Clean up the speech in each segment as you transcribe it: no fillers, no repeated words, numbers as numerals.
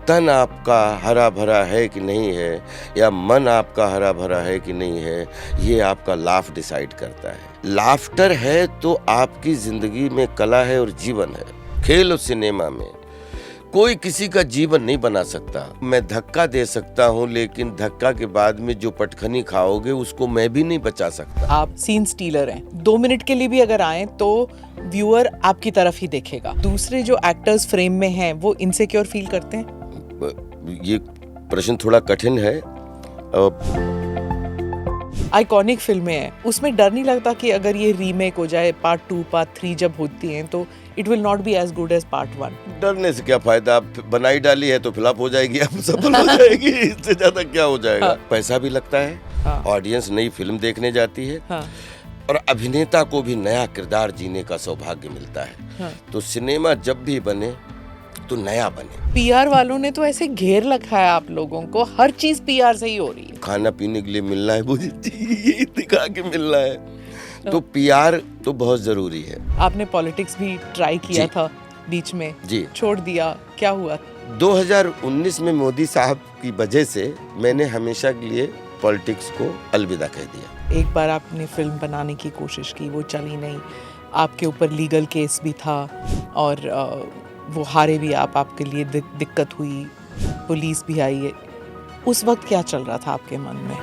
तन आपका हरा भरा है कि नहीं है, या मन आपका हरा भरा है कि नहीं है, ये आपका लाफ डिसाइड करता है। लाफ्टर है तो आपकी जिंदगी में कला है और जीवन है। खेल और सिनेमा में कोई किसी का जीवन नहीं बना सकता। मैं धक्का दे सकता हूँ, लेकिन धक्का के बाद में जो पटखनी खाओगे उसको मैं भी नहीं बचा सकता। आप सीन स्टीलर हैं, 2 मिनट के लिए भी अगर आए तो व्यूअर आपकी तरफ ही देखेगा। दूसरे जो एक्टर्स फ्रेम में हैं वो इनसिक्योर फील करते हैं? ये प्रश्न थोड़ा कठिन है। आइकॉनिक फिल्में हैं, उसमें डर नहीं लगता कि अगर ये रीमेक हो जाए, पार्ट 2 पार्ट 3 जब होती हैं तो it will not be as good as part 1? डरने से क्या फायदा, आप बनाई डाली है तो फ्लॉप हो जाएगी, अब सफल हो जाएगी, इससे ज्यादा क्या हो जाएगा। हाँ। पैसा भी लगता है, ऑडियंस नई फिल्म देखने जाती है, और अभिनेता को भी नया किरदार जीने का सौभाग्य मिलता है। तो सिनेमा जब भी बने तो नया बने। पीआर वालों ने तो ऐसे घेर रखा है आप लोगों को, हर चीज पीआर से ही हो रही है। खाना पीने के लिए मिलना है, मुझे ये दिखा के मिलना है, तो पीआर तो बहुत जरूरी है। आपने पॉलिटिक्स भी ट्राई किया था बीच में, जी छोड़ दिया, क्या हुआ? 2019 में मोदी साहब की वजह से मैंने हमेशा के लिए पॉलिटिक्स को अलविदा कह दिया। एक बार आपने फिल्म बनाने की कोशिश की, वो चली नहीं, आपके ऊपर लीगल केस भी था और वो हारे भी आप, आपके लिए दिक्कत हुई, पुलिस भी आई है। उस वक्त क्या चल रहा था आपके मन में?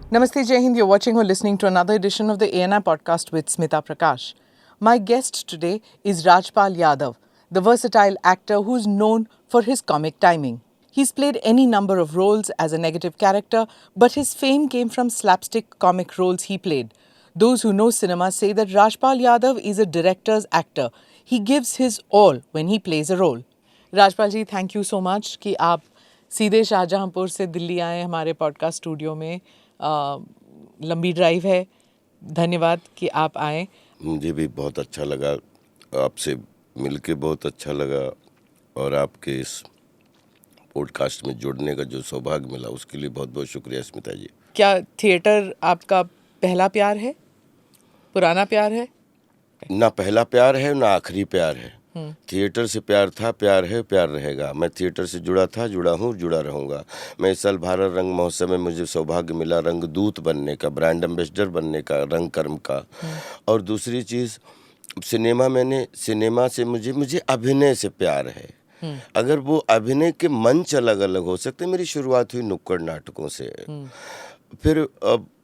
Namaste, Jai Hind. You're watching or listening to another edition of the ANI podcast with Smita Prakash. My guest today is Rajpal Yadav, the versatile actor who's known for his comic timing. He's played any number of roles as a negative character, but his fame came from slapstick comic roles he played. Those who know cinema say that Rajpal Yadav is a director's actor. He gives his all when he plays a role. Rajpal ji, thank you so much कि आप सीधे शाहजहांपुर से दिल्ली आए हमारे podcast studio में। लंबी drive है, धन्यवाद कि आप आए। मुझे भी बहुत अच्छा लगा, आपसे मिलके बहुत अच्छा लगा, और आपके इस पॉडकास्ट में जुड़ने का जो सौभाग्य मिला उसके लिए बहुत बहुत शुक्रिया स्मिता जी। क्या थिएटर आपका पहला प्यार है, पुराना प्यार है? ना पहला प्यार है ना आखिरी प्यार है। थिएटर से प्यार था, प्यार है, प्यार रहेगा। मैं थिएटर से जुड़ा था, जुड़ा हूँ, जुड़ा रहूँगा। मैं इस साल भारत रंग महोत्सव में मुझे सौभाग्य मिला रंग दूत बनने का, ब्रांड एम्बेसडर बनने का, रंग कर्म का। और दूसरी चीज़, सिनेमा से मुझे अभिनय से प्यार है। अगर वो अभिनय के मंच अलग अलग हो सकते। मेरी शुरुआत हुई नुक्कड़ नाटकों से, फिर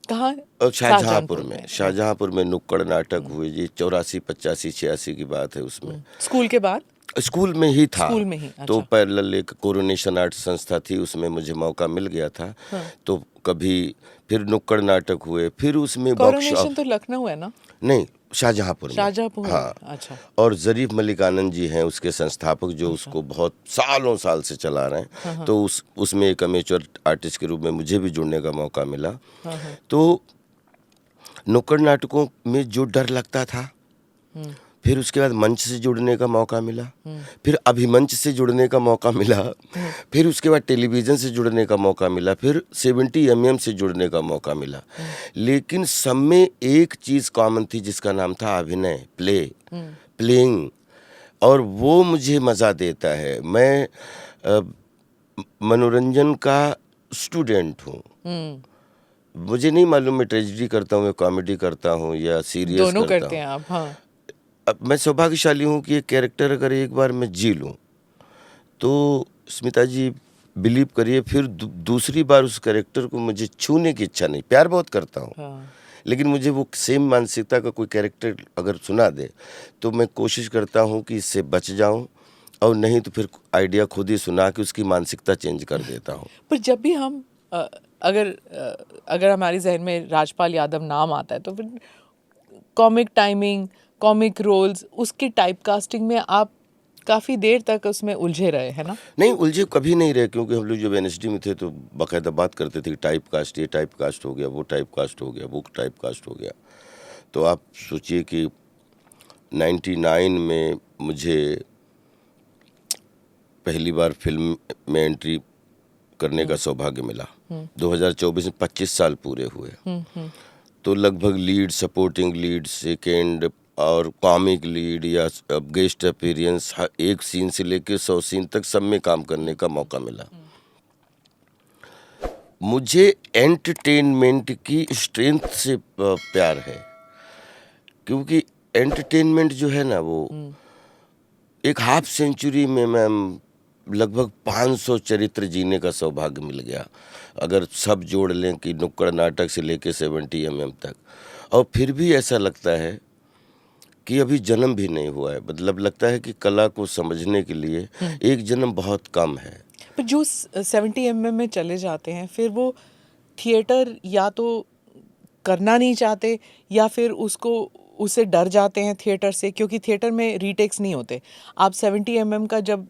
कहाँ? शाहजहांपुर में नुक्कड़ नाटक हुए जी, 84, 85, 86 की बात है। उसमें स्कूल के बाद स्कूल में ही था। अच्छा। तो पैरेलल एक कोरोनेशन आर्ट संस्था थी, उसमें मुझे मौका मिल गया था। तो कभी फिर नुक्कड़ नाटक हुए, फिर उसमें कोरोनेशन तो लखनऊ है ना? नहीं, शाहजहांपुर में। हाँ, अच्छा। और ज़रीफ मलिक आनंद जी हैं उसके संस्थापक, जो उसको बहुत साल से चला रहे हैं। तो उसमें एक अमेचर आर्टिस्ट के रूप में मुझे भी जुड़ने का मौका मिला। तो नुक्कड़ नाटकों में जो डर लगता था, फिर उसके बाद मंच से जुड़ने का मौका मिला, फिर अभिमंच से जुड़ने का मौका मिला, फिर उसके बाद टेलीविज़न से जुड़ने का मौका मिला, फिर 70 mm से जुड़ने का मौका मिला। लेकिन सब में एक चीज़ कॉमन थी जिसका नाम था अभिनय, प्लेइंग, और वो मुझे मज़ा देता है। मैं मनोरंजन का स्टूडेंट हूँ। मुझे नहीं मालूम मैं ट्रेजेडी करता हूँ, मैं कॉमेडी करता हूँ या सीरियस करता हूँ। दोनों करते हैं आप? हाँ। अब मैं सौभाग्यशाली हूँ कि एक कैरेक्टर अगर एक बार मैं जी लूँ तो स्मिता जी बिलीव करिए, फिर दूसरी बार उस कैरेक्टर को मुझे छूने की इच्छा नहीं। प्यार बहुत करता हूँ, लेकिन मुझे वो सेम मानसिकता का कोई कैरेक्टर अगर सुना दे तो मैं कोशिश करता हूँ कि इससे बच जाऊँ, और नहीं तो फिर आइडिया खुद ही सुना के उसकी मानसिकता चेंज कर देता हूँ। पर जब भी हम अगर हमारे जहन में राजपाल यादव नाम आता है तो फिर कॉमिक टाइमिंग, कॉमिक रोल्स, उसकी टाइप कास्टिंग में आप काफ़ी देर तक उसमें उलझे रहे, है ना? नहीं, उलझे कभी नहीं रहे, क्योंकि हम लोग जब एनएसडी में थे तो बाकायदा बात करते थे कि टाइप कास्ट, ये टाइप कास्ट हो गया, वो टाइप कास्ट हो गया, वो टाइप कास्ट हो गया। तो आप सोचिए कि 99 में मुझे पहली बार फिल्म में एंट्री करने का सौभाग्य मिला। 2024 में 25 साल पूरे हुए। तो लगभग लीड, सपोर्टिंग लीड, सेकेंड और कॉमिक लीड या गेस्ट अपीयरेंस, एक सीन से लेके 100 सीन तक सब में काम करने का मौका मिला। मुझे एंटरटेनमेंट की स्ट्रेंथ से प्यार है, क्योंकि एंटरटेनमेंट जो है ना वो एक हाफ सेंचुरी में मैम लगभग 500 चरित्र जीने का सौभाग्य मिल गया, अगर सब जोड़ लें कि नुक्कड़ नाटक से लेके 70 mm तक। और फिर भी ऐसा लगता है कि अभी जन्म भी नहीं हुआ है। मतलब लगता है कि कला को समझने के लिए एक जन्म बहुत कम है। पर जो 70 mm में चले जाते हैं फिर वो थिएटर या तो करना नहीं चाहते या फिर उससे डर जाते हैं थिएटर से, क्योंकि थिएटर में रीटेक्स नहीं होते। आप 70 mm का जब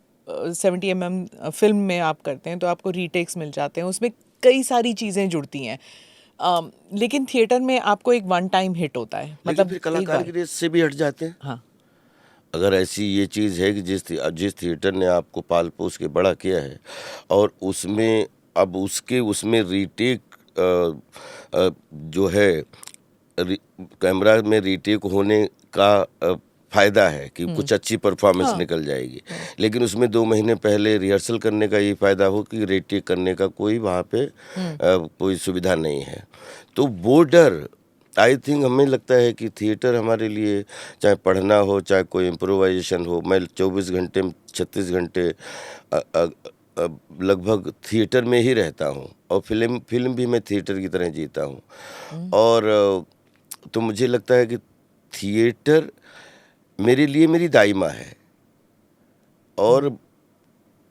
70 mm फिल्म में आप करते हैं तो आपको रीटेक्स मिल जाते हैं, उसमें कई सारी चीज़ें जुड़ती हैं। लेकिन थिएटर में आपको एक वन टाइम हिट होता है, मतलब फिर कलाकार की रेस से भी हट जाते हैं। हाँ, अगर ऐसी ये चीज़ है कि जिस थिएटर ने आपको पाल पोस के बड़ा किया है और उसमें अब उसमें रीटेक जो है कैमरा में रीटेक होने का फ़ायदा है कि कुछ अच्छी परफॉर्मेंस निकल जाएगी, लेकिन उसमें 2 महीने पहले रिहर्सल करने का ये फ़ायदा हो कि रीटेक करने का कोई वहाँ पे कोई सुविधा नहीं है। तो वो डर आई थिंक हमें लगता है कि थिएटर हमारे लिए चाहे पढ़ना हो चाहे कोई इम्प्रोवाइजेशन हो, मैं 24 घंटे 36 घंटे लगभग थिएटर में ही रहता हूँ और फिल्म भी मैं थिएटर की तरह जीता हूँ। और तो मुझे लगता है कि थिएटर मेरे लिए मेरी दाई माँ है और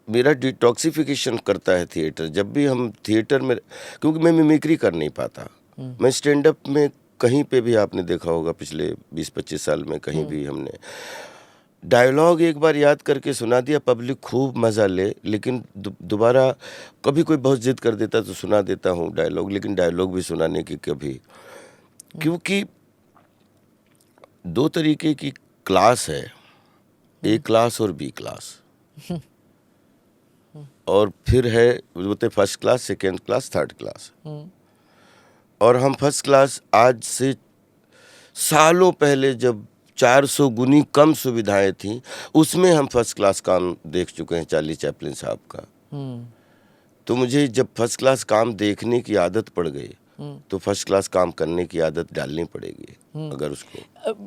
मेरा डिटॉक्सिफिकेशन करता है थिएटर। जब भी हम थिएटर में, क्योंकि मैं मिमिक्री कर नहीं पाता, मैं स्टैंड अप में कहीं पे भी आपने देखा होगा पिछले 20-25 साल में कहीं भी हमने डायलॉग एक बार याद करके सुना दिया, पब्लिक खूब मज़ा ले, लेकिन दोबारा कभी कोई बहुत जिद कर देता तो सुना देता हूँ डायलॉग, लेकिन डायलॉग भी सुनाने की कभी, क्योंकि 2 तरीके की क्लास है, ए क्लास और बी क्लास, और फिर है बोलते first class, second class, third class. और हम फर्स्ट क्लास आज से सालों पहले जब 400 गुनी कम सुविधाएं थी उसमें हम फर्स्ट क्लास काम देख चुके हैं चार्ली चैपलिन साहब का। तो मुझे जब फर्स्ट क्लास काम देखने की आदत पड़ गई तो फर्स्ट क्लास काम करने की आदत डालनी पड़ेगी अगर उसको।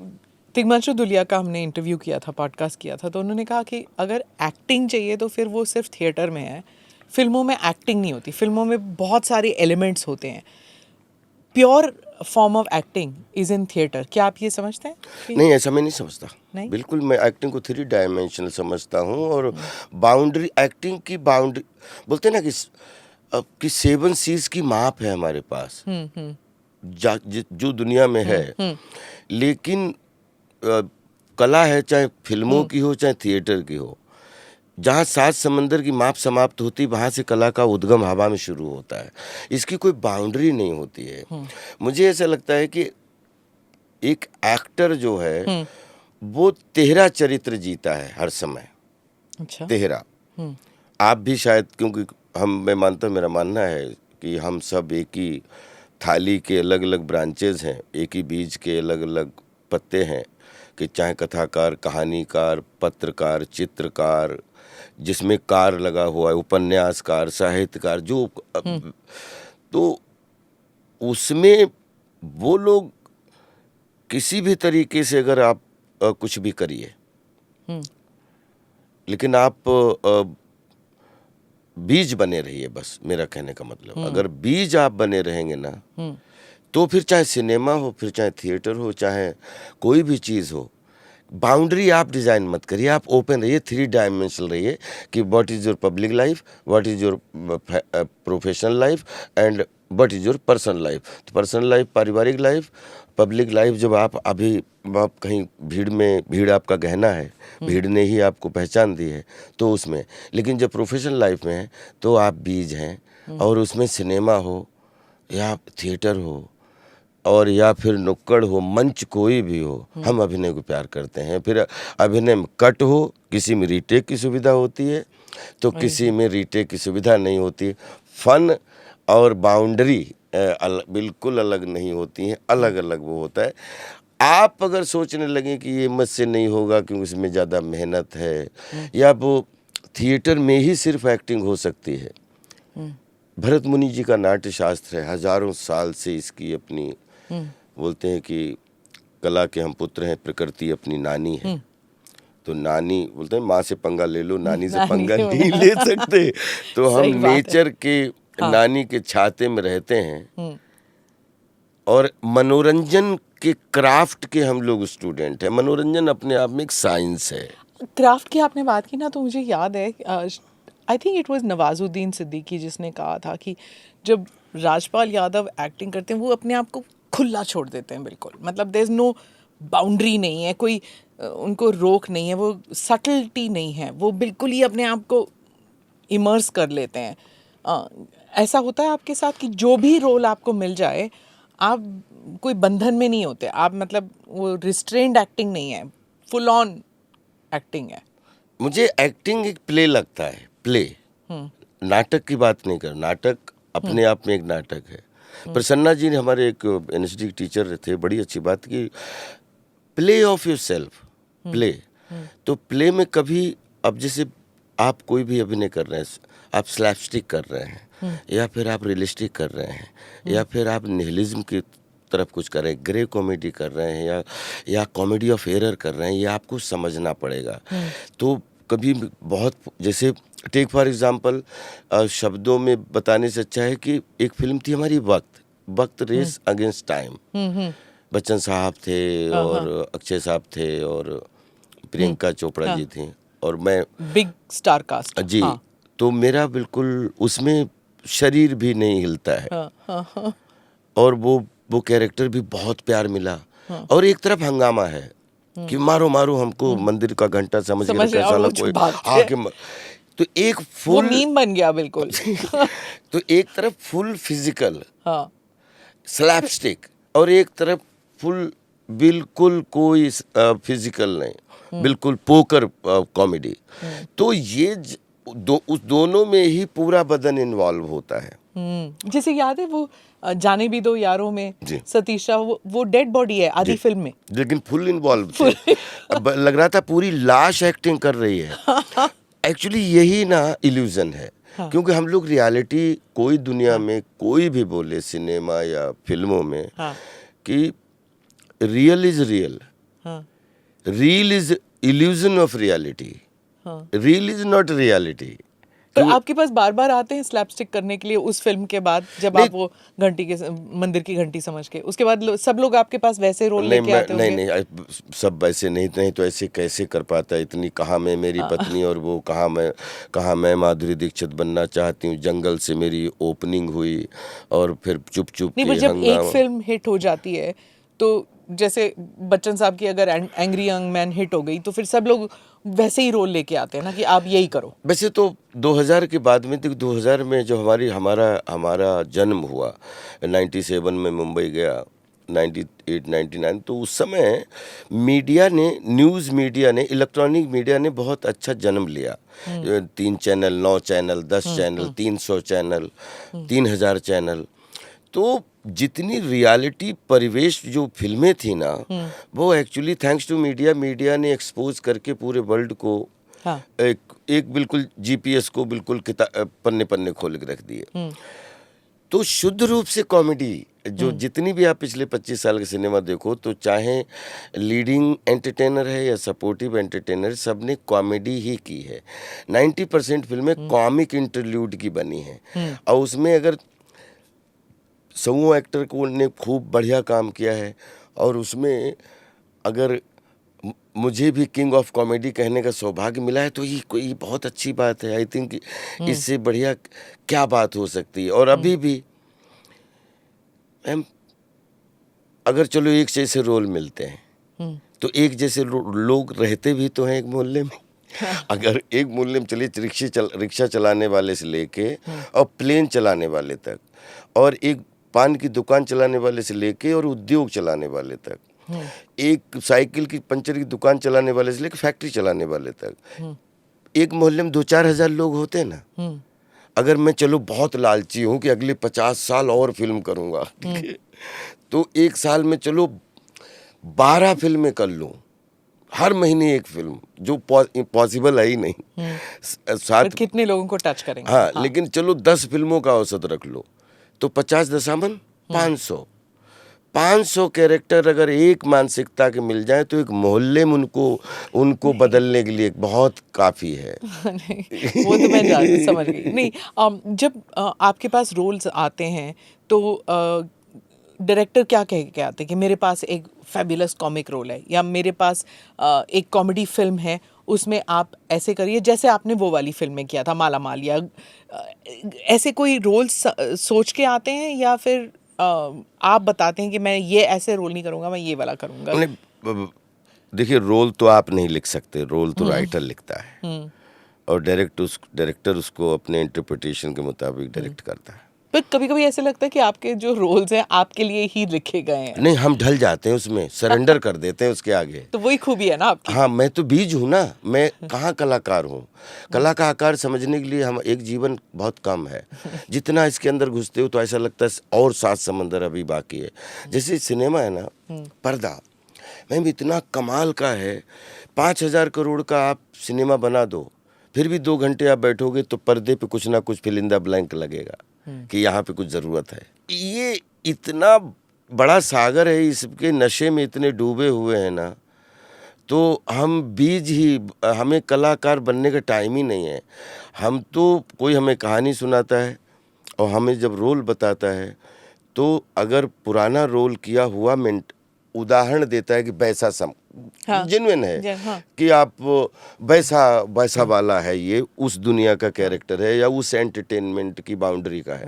तिग्मांशु धूलिया का हमने इंटरव्यू किया था, पॉडकास्ट किया था, तो उन्होंने कहा कि अगर एक्टिंग चाहिए तो फिर वो सिर्फ थिएटर में है, फिल्मों में एक्टिंग नहीं होती, फिल्मों में बहुत सारे एलिमेंट्स होते हैं। Pure form of acting is in theatre. क्या आप ये समझते हैं? नहीं, ऐसा मैं नहीं समझता। नहीं? बिल्कुल, मैं एक्टिंग को 3 डायमेंशनल समझता हूँ और बाउंड्री, एक्टिंग की बाउंड्री बोलते हैं ना कि 7 सीज की माप है हमारे पास जो दुनिया में है, लेकिन कला है, चाहे फिल्मों की हो चाहे थिएटर की हो, जहाँ 7 समंदर की माप समाप्त होती वहाँ से कला का उद्गम हवा में शुरू होता है। इसकी कोई बाउंड्री नहीं होती है। मुझे ऐसा लगता है कि एक एक्टर जो है वो 13 चरित्र जीता है हर समय। अच्छा। 13। आप भी शायद, क्योंकि मैं मानता हूँ, मेरा मानना है कि हम सब एक ही थाली के अलग अलग ब्रांचेज हैं, एक ही बीज के अलग अलग पत्ते हैं, कि चाहे कथाकार, कहानीकार, पत्रकार, चित्रकार, जिसमें कार लगा हुआ है, उपन्यासकार, साहित्यकार, जो तो उसमें वो लोग किसी भी तरीके से अगर आप कुछ भी करिए, लेकिन आप बीज बने रहिए, बस मेरा कहने का मतलब, अगर बीज आप बने रहेंगे ना तो फिर चाहे सिनेमा हो, फिर चाहे थिएटर हो, चाहे कोई भी चीज़ हो, बाउंड्री आप डिज़ाइन मत करिए, आप ओपन रहिए, 3 डायमेंशनल रहिए कि what is your public life, what is your professional life and what is your personal life. तो पर्सनल लाइफ, पारिवारिक लाइफ, पब्लिक लाइफ, जब आप कहीं भीड़ आपका गहना है, भीड़ ने ही आपको पहचान दी है तो उसमें, लेकिन जब प्रोफेशनल लाइफ में है तो आप बीज हैं, और उसमें सिनेमा हो या थिएटर हो और या फिर नुक्कड़ हो, मंच कोई भी हो, हम अभिनय को प्यार करते हैं। फिर अभिनय में कट हो, किसी में रीटेक की सुविधा होती है तो किसी में रीटेक की सुविधा नहीं होती। फन और बाउंड्री बिल्कुल अलग नहीं होती हैं, अलग अलग वो होता है। आप अगर सोचने लगें कि ये मुझसे नहीं होगा क्योंकि इसमें ज़्यादा मेहनत है, या वो थिएटर में ही सिर्फ एक्टिंग हो सकती है। भरत मुनि जी का नाट्य शास्त्र है, हजारों साल से इसकी अपनी, बोलते हैं कि कला के हम पुत्र हैं, प्रकृति अपनी नानी है। तो नानी बोलते हैं माँ से पंगा ले लो, नानी से पंगा नहीं ले सकते। तो हम नेचर के नानी के छाते में रहते हैं और मनोरंजन के क्राफ्ट के हम लोग स्टूडेंट हैं। मनोरंजन अपने आप में एक साइंस है। क्राफ्ट की आपने बात की ना, तो मुझे याद है, I think it was Nawazuddin Siddiqui जिसने कहा था कि जब राजपाल यादव एक्टिंग करते हैं वो अपने आप को खुला छोड़ देते हैं बिल्कुल, मतलब देयर इज नो बाउंड्री नहीं है, कोई उनको रोक नहीं है, वो सटलिटी नहीं है, वो बिल्कुल ही अपने आप को इमर्स कर लेते हैं। ऐसा होता है आपके साथ कि जो भी रोल आपको मिल जाए आप कोई बंधन में नहीं होते, आप मतलब वो रिस्ट्रेन्ड एक्टिंग नहीं है, फुल ऑन एक्टिंग है? मुझे एक्टिंग एक प्ले लगता है, प्ले। नाटक की बात नहीं कर, नाटक अपने आप में एक नाटक है। प्रसन्ना जी ने, हमारे एक एनएसडी टीचर थे, बड़ी अच्छी बात की, play of your self, play. तो प्ले में कभी, अब जैसे आप कोई भी अभिनय कर रहे हैं, आप स्लैपस्टिक कर रहे हैं, या फिर आप रियलिस्टिक कर रहे हैं, या फिर आप निहिलिज्म की तरफ कुछ कर रहे हैं, ग्रे कॉमेडी कर रहे हैं, या कॉमेडी ऑफ एरर कर रहे हैं, ये आपको समझना पड़ेगा। तो कभी बहुत, जैसे टेक फॉर एग्जांपल, शब्दों में बताने से अच्छा है कि एक फिल्म थी हमारी वक्त रेस अगेंस्ट टाइम। बच्चन साहब थे और अक्षय साहब थे और प्रियंका चोपड़ा जी थी और मैं, बिग स्टार कास्ट जी। तो मेरा बिल्कुल उसमें शरीर भी नहीं हिलता है और वो कैरेक्टर भी बहुत प्यार मिला। और एक तरफ हंगामा है कि मारो मारो हमको, मंदिर का घंटा समझ के कैसा लग कोई आके, तो एक फुल मीम बन गया बिल्कुल। तो एक तरफ फुल फिजिकल स्लैपस्टिक और एक तरफ फुल बिल्कुल कोई फिजिकल नहीं, बिल्कुल पोकर कॉमेडी। तो ये उस दोनों में ही पूरा बदन इन्वॉल्व होता है। जैसे याद है वो जाने भी दो यारों में सतीशा, वो डेड बॉडी है आधी फिल्म में, लेकिन फुल इन्वॉल्व थे। अब लग रहा था पूरी लाश एक्टिंग कर रही है। एक्चुअली यही ना इल्यूजन है। क्योंकि हम लोग रियलिटी, कोई दुनिया में कोई भी बोले, सिनेमा या फिल्मों में, कि real is real, real is illusion of reality, real is not reality. तो आपके पास बार बार आते हैं स्लैपस्टिक करने के लिए उस फिल्म के बाद, जब आप वो घंटी के, मंदिर की घंटी समझ के, उसके बाद सब लोग आपके पास वैसे रोल लेके आते होंगे? नहीं, सब वैसे नहीं तो ऐसे कैसे कर पाता, इतनी कहाँ मैं मेरी पत्नी और वो, कहाँ मैं माधुरी दीक्षित बनना चाहती हूँ। जंगल से मेरी ओपनिंग हुई और फिर चुप के नहीं, जब एक फिल्म हिट हो जाती है तो जैसे बच्चन साहब की अगर एंग्री यंग मैन हिट हो गई तो फिर सब लोग वैसे ही रोल लेके आते हैं ना कि आप यही करो। वैसे तो 2000 के बाद में, 2000 में जो हमारा जन्म हुआ, 97 में मुंबई गया, 98 99, तो उस समय मीडिया ने, न्यूज़ मीडिया ने, इलेक्ट्रॉनिक मीडिया ने बहुत अच्छा जन्म लिया। 3 channel, 9 channel, 10 channel, 300 channel, 3000 channel. तो जितनी रियलिटी परिवेश जो फिल्में थी ना, वो एक्चुअली थैंक्स टू मीडिया ने एक्सपोज करके पूरे वर्ल्ड को एक बिल्कुल जीपीएस को बिल्कुल पन्ने खोल के रख दिए। तो शुद्ध रूप से कॉमेडी, जो जितनी भी आप पिछले 25 साल के सिनेमा देखो, तो चाहे लीडिंग एंटरटेनर है या सपोर्टिव एंटरटेनर, सब ने कॉमेडी ही की है। 90% फिल्में कॉमिक इंटरल्यूड की बनी हैं। और उसमें अगर 100 एक्टर को ने खूब बढ़िया काम किया है, और उसमें अगर मुझे भी किंग ऑफ कॉमेडी कहने का सौभाग्य मिला है तो ये कोई बहुत अच्छी बात है। आई थिंक इससे बढ़िया क्या बात हो सकती है। और अभी भी मैम, अगर चलो एक जैसे रोल मिलते हैं तो एक जैसे लोग रहते भी तो हैं एक मोहल्ले में। अगर एक मोहल्ले में चलिए, रिक्शा चलाने वाले से लेके और प्लेन चलाने वाले तक, और एक पान की दुकान चलाने वाले से लेके और उद्योग चलाने वाले तक, एक साइकिल की पंचर की दुकान चलाने वाले से लेकर फैक्ट्री चलाने वाले तक, एक मोहल्ले में 2-4 हज़ार लोग होते हैं ना, अगर मैं चलो बहुत लालची हूँ कि अगले 50 साल और फिल्म करूँगा, ठीक है, तो एक साल में चलो 12 फिल्में कर लूँ, हर महीने एक फिल्म, जो पॉसिबल है ही नहीं। पर कितने लोगों को टच करेंगे? हाँ, लेकिन चलो 10 फिल्मों का औसत रख लो, तो 50 दशामन 500 कैरेक्टर अगर एक मानसिकता के मिल जाए तो एक मोहल्ले में उनको बदलने के लिए बहुत काफ़ी है। नहीं, वो तो मैं समझ गई। नहीं, जब आपके पास रोल्स आते हैं तो डायरेक्टर क्या कह के आते हैं कि मेरे पास एक फैबुलस कॉमिक रोल है, या मेरे पास एक कॉमेडी फिल्म है, उसमें आप ऐसे करिए जैसे आपने वो वाली फिल्म में किया था माला माल, या ऐसे कोई रोल सोच के आते हैं, या फिर आप बताते हैं कि मैं ये ऐसे रोल नहीं करूँगा, मैं ये वाला करूँगा? देखिए, रोल तो आप नहीं लिख सकते, रोल तो राइटर लिखता है, और डायरेक्टर उसको अपने इंटरप्रिटेशन के मुताबिक डायरेक्ट करता है। पर कभी कभी ऐसे लगता है कि आपके जो रोल्स हैं आपके लिए ही लिखे गए हैं। नहीं, हम ढल जाते हैं उसमें, सरेंडर कर देते हैं उसके आगे। तो वही खूबी है ना आपकी। हाँ, मैं तो बीज हूँ ना, मैं कहाँ कलाकार हूँ। कला का आकार समझने के लिए हम एक जीवन बहुत कम है, जितना इसके अंदर घुसते हो तो ऐसा लगता है और 7 समंदर अभी बाकी है। जैसे सिनेमा है ना, पर्दा मैम इतना कमाल का है, 5,000 करोड़ का आप सिनेमा बना दो, फिर भी 2 घंटे आप बैठोगे तो पर्दे पे कुछ ना कुछ फिल इन द ब्लैंक लगेगा कि यहाँ पे कुछ ज़रूरत है। ये इतना बड़ा सागर है, इसके नशे में इतने डूबे हुए हैं ना, तो हम बीज ही, हमें कलाकार बनने का टाइम ही नहीं है। हम तो, कोई हमें कहानी सुनाता है और हमें जब रोल बताता है तो अगर पुराना रोल किया हुआ उदाहरण देता है कि वैसा जेन्युइन है, हाँ। कि आप वैसा वाला है, ये उस दुनिया का कैरेक्टर है या उस एंटरटेनमेंट की बाउंड्री का है,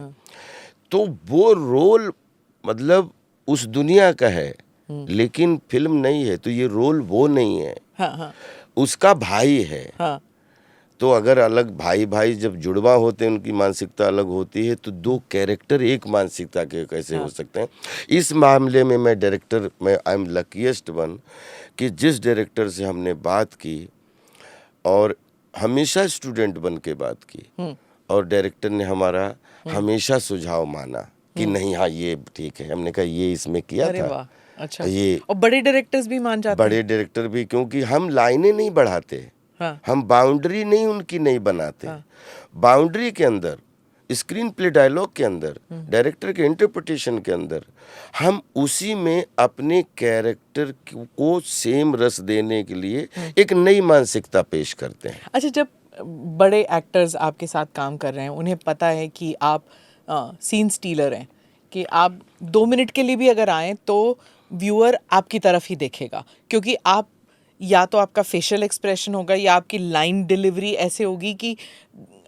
तो वो रोल मतलब उस दुनिया का है, लेकिन फिल्म नहीं है, तो ये रोल वो नहीं है। हाँ। उसका भाई है। हाँ। तो अगर अलग भाई जब जुड़वा होते हैं, उनकी मानसिकता अलग होती है, तो 2 कैरेक्टर एक मानसिकता के कैसे हो सकते हैं। इस मामले में मैं आई एम लकीएस्ट वन कि जिस डायरेक्टर से हमने बात की, और हमेशा स्टूडेंट बन के बात की, और डायरेक्टर ने हमारा हमेशा सुझाव माना कि नहीं, हाँ ये ठीक है। हमने कहा ये इसमें किया अरे था। वाह, अच्छा। ये और बड़े डायरेक्टर्स भी मान जाते हैं? बड़े डायरेक्टर भी, क्योंकि हम लाइनें नहीं बढ़ाते, हाँ। हम बाउंड्री नहीं उनकी नहीं बनाते। हाँ। बाउंड्री के अंदर, स्क्रीन प्ले डायलॉग के अंदर, डायरेक्टर के इंटरप्रिटेशन के अंदर, हम उसी में अपने कैरेक्टर को सेम रस देने के लिए एक नई मानसिकता पेश करते हैं। अच्छा, जब बड़े एक्टर्स आपके साथ काम कर रहे हैं, उन्हें पता है कि आप सीन स्टीलर हैं, कि आप 2 मिनट के लिए भी अगर आएँ तो व्यूअर आपकी तरफ ही देखेगा, क्योंकि आप, या तो आपका फेशियल एक्सप्रेशन होगा या आपकी लाइन डिलीवरी ऐसे होगी कि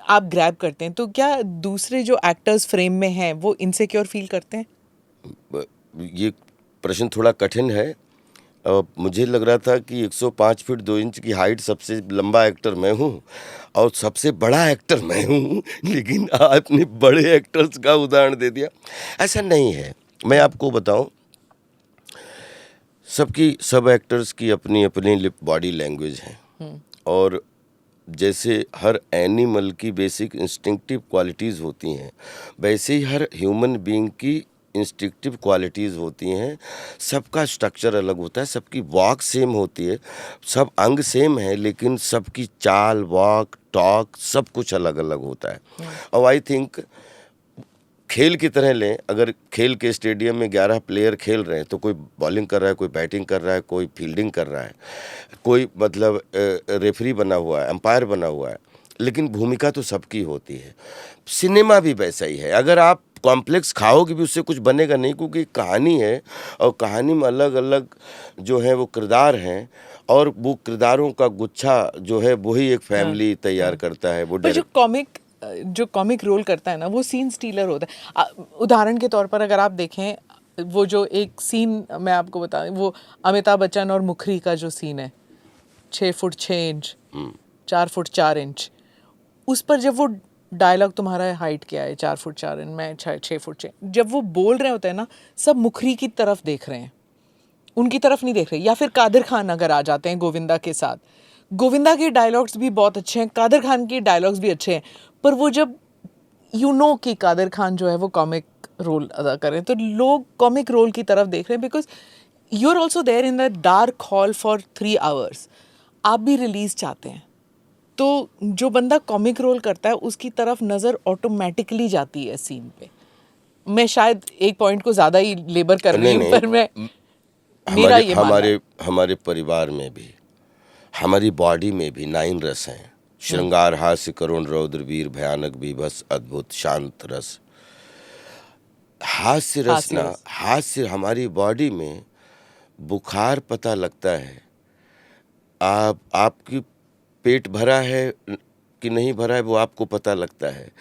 आप ग्रैब करते हैं, तो क्या दूसरे जो एक्टर्स फ्रेम में हैं वो इनसिक्योर फील करते हैं? ये प्रश्न थोड़ा कठिन है। मुझे लग रहा था कि 105 फीट 2 इंच की हाइट सबसे लंबा एक्टर मैं हूँ और सबसे बड़ा एक्टर मैं हूँ, लेकिन आपने बड़े एक्टर्स का उदाहरण दे दिया। ऐसा नहीं है। मैं आपको बताऊं, सब एक्टर्स की अपनी अपनी बॉडी लैंग्वेज है, और जैसे हर एनिमल की बेसिक इंस्टिंक्टिव क्वालिटीज़ होती हैं, वैसे ही हर ह्यूमन बीइंग की इंस्टिंक्टिव क्वालिटीज़ होती हैं। सबका स्ट्रक्चर अलग होता है, सबकी वॉक सेम होती है, सब अंग सेम है, लेकिन सबकी चाल, वॉक, टॉक सब कुछ अलग अलग होता है। और आई थिंक खेल की तरह लें, अगर खेल के स्टेडियम में 11 प्लेयर खेल रहे हैं, तो कोई बॉलिंग कर रहा है, कोई बैटिंग कर रहा है, कोई फील्डिंग कर रहा है, कोई मतलब रेफरी बना हुआ है, अंपायर बना हुआ है, लेकिन भूमिका तो सबकी होती है। सिनेमा भी वैसा ही है। अगर आप कॉम्प्लेक्स खाओगे भी, उससे कुछ बनेगा नहीं, क्योंकि कहानी है, और कहानी में अलग अलग जो है वो किरदार हैं, और वो किरदारों का गुच्छा जो है वही एक फैमिली तैयार करता है। वो जो कॉमिक रोल करता है ना, वो सीन स्टीलर होता है। उदाहरण के तौर पर अगर आप देखें, वो जो एक सीन मैं आपको बताऊं, वो अमिताभ बच्चन और मुखरी का जो सीन है, 6 फुट 6 इंच 4 फुट 4 इंच, उस पर जब वो डायलॉग, तुम्हारा हाइट क्या है, 4 फुट 4 इंच, मैं 6 फुट 6, जब वो बोल रहे होते हैं ना, सब मुखरी की तरफ देख रहे हैं, उनकी तरफ नहीं देख रहे। या फिर कादिर खान अगर आ जाते हैं गोविंदा के साथ, गोविंदा के डायलॉग्स भी बहुत अच्छे हैं, कादिर खान के डायलॉग्स भी अच्छे हैं, पर वो जब यू नो कि कादर खान जो है वो कॉमिक रोल अदा कर रहे हैं, तो लोग कॉमिक रोल की तरफ देख रहे हैं, because you are also there in the dark hall for 3 hours. आप भी रिलीज चाहते हैं, तो जो बंदा कॉमिक रोल करता है उसकी तरफ नज़र ऑटोमेटिकली जाती है सीन पे. मैं शायद एक पॉइंट को ज़्यादा ही लेबर कर रही हूँ, पर मैं मेरा हमारे ये मानना है. हमारे हमारे परिवार में भी, हमारी बॉडी में भी 9 रस हैं. श्रृंगार, हास्य, करुण, रौद्र, वीर, भयानक, बीभत्स, अद्भुत, शांत रस. हास्य रस हास्य ना, रस. हास्य हमारी बॉडी में बुखार पता लगता है. आपकी पेट भरा है कि नहीं भरा है वो आपको पता लगता है,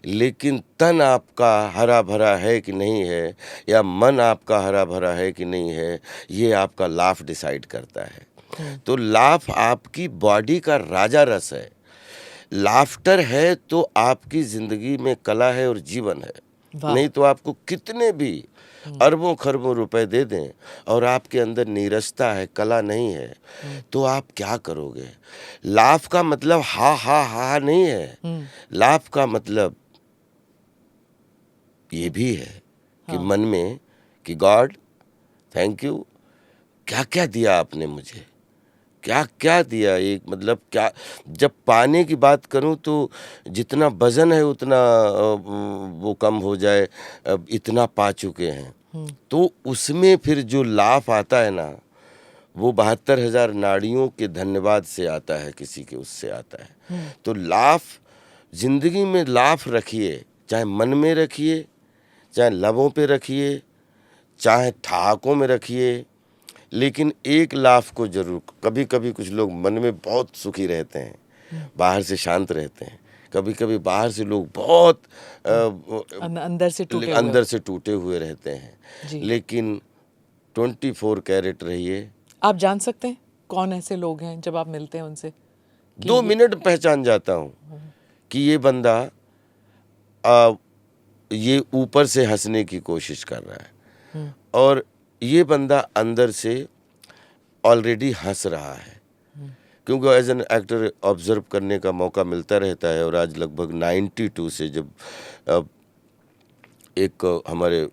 लेकिन तन आपका हरा भरा है कि नहीं है, या मन आपका हरा भरा है कि नहीं है, ये आपका लाफ डिसाइड करता है. तो लाफ आपकी बॉडी का राजा रस है. लाफ्टर है तो आपकी जिंदगी में कला है और जीवन है. वाह. नहीं तो आपको कितने भी अरबों खरबों रुपए दे दें और आपके अंदर नीरसता है, कला नहीं है, तो आप क्या करोगे. लाफ का मतलब हा हा हा नहीं है. लाफ का मतलब ये भी है कि मन में कि गॉड थैंक यू, क्या क्या दिया आपने मुझे, क्या क्या दिया. एक मतलब क्या, जब पाने की बात करूं तो जितना वजन है उतना वो कम हो जाए, अब इतना पा चुके हैं. तो उसमें फिर जो लाफ आता है ना, वो 72,000 नाड़ियों के धन्यवाद से आता है, किसी के उससे आता है. तो लाफ, जिंदगी में लाफ रखिए, चाहे मन में रखिए, चाहे लबों पे रखिए, चाहे ठहाकों में रखिए, लेकिन एक लाफ को जरूर. कभी कभी कुछ लोग मन में बहुत सुखी रहते हैं, बाहर से शांत रहते हैं. कभी कभी बाहर से लोग बहुत अंदर से टूटे हुए रहते हैं. लेकिन 24 कैरेट रहिए. आप जान सकते हैं कौन ऐसे लोग हैं जब आप मिलते हैं उनसे? 2 मिनट पहचान जाता हूँ कि ये बंदा ये ऊपर से हंसने की कोशिश कर रहा है, और ये बंदा अंदर से ऑलरेडी हंस रहा है. क्योंकि एज एन एक्टर ऑब्जर्व करने का मौका मिलता रहता है. और आज लगभग 92 से जब एक हमारे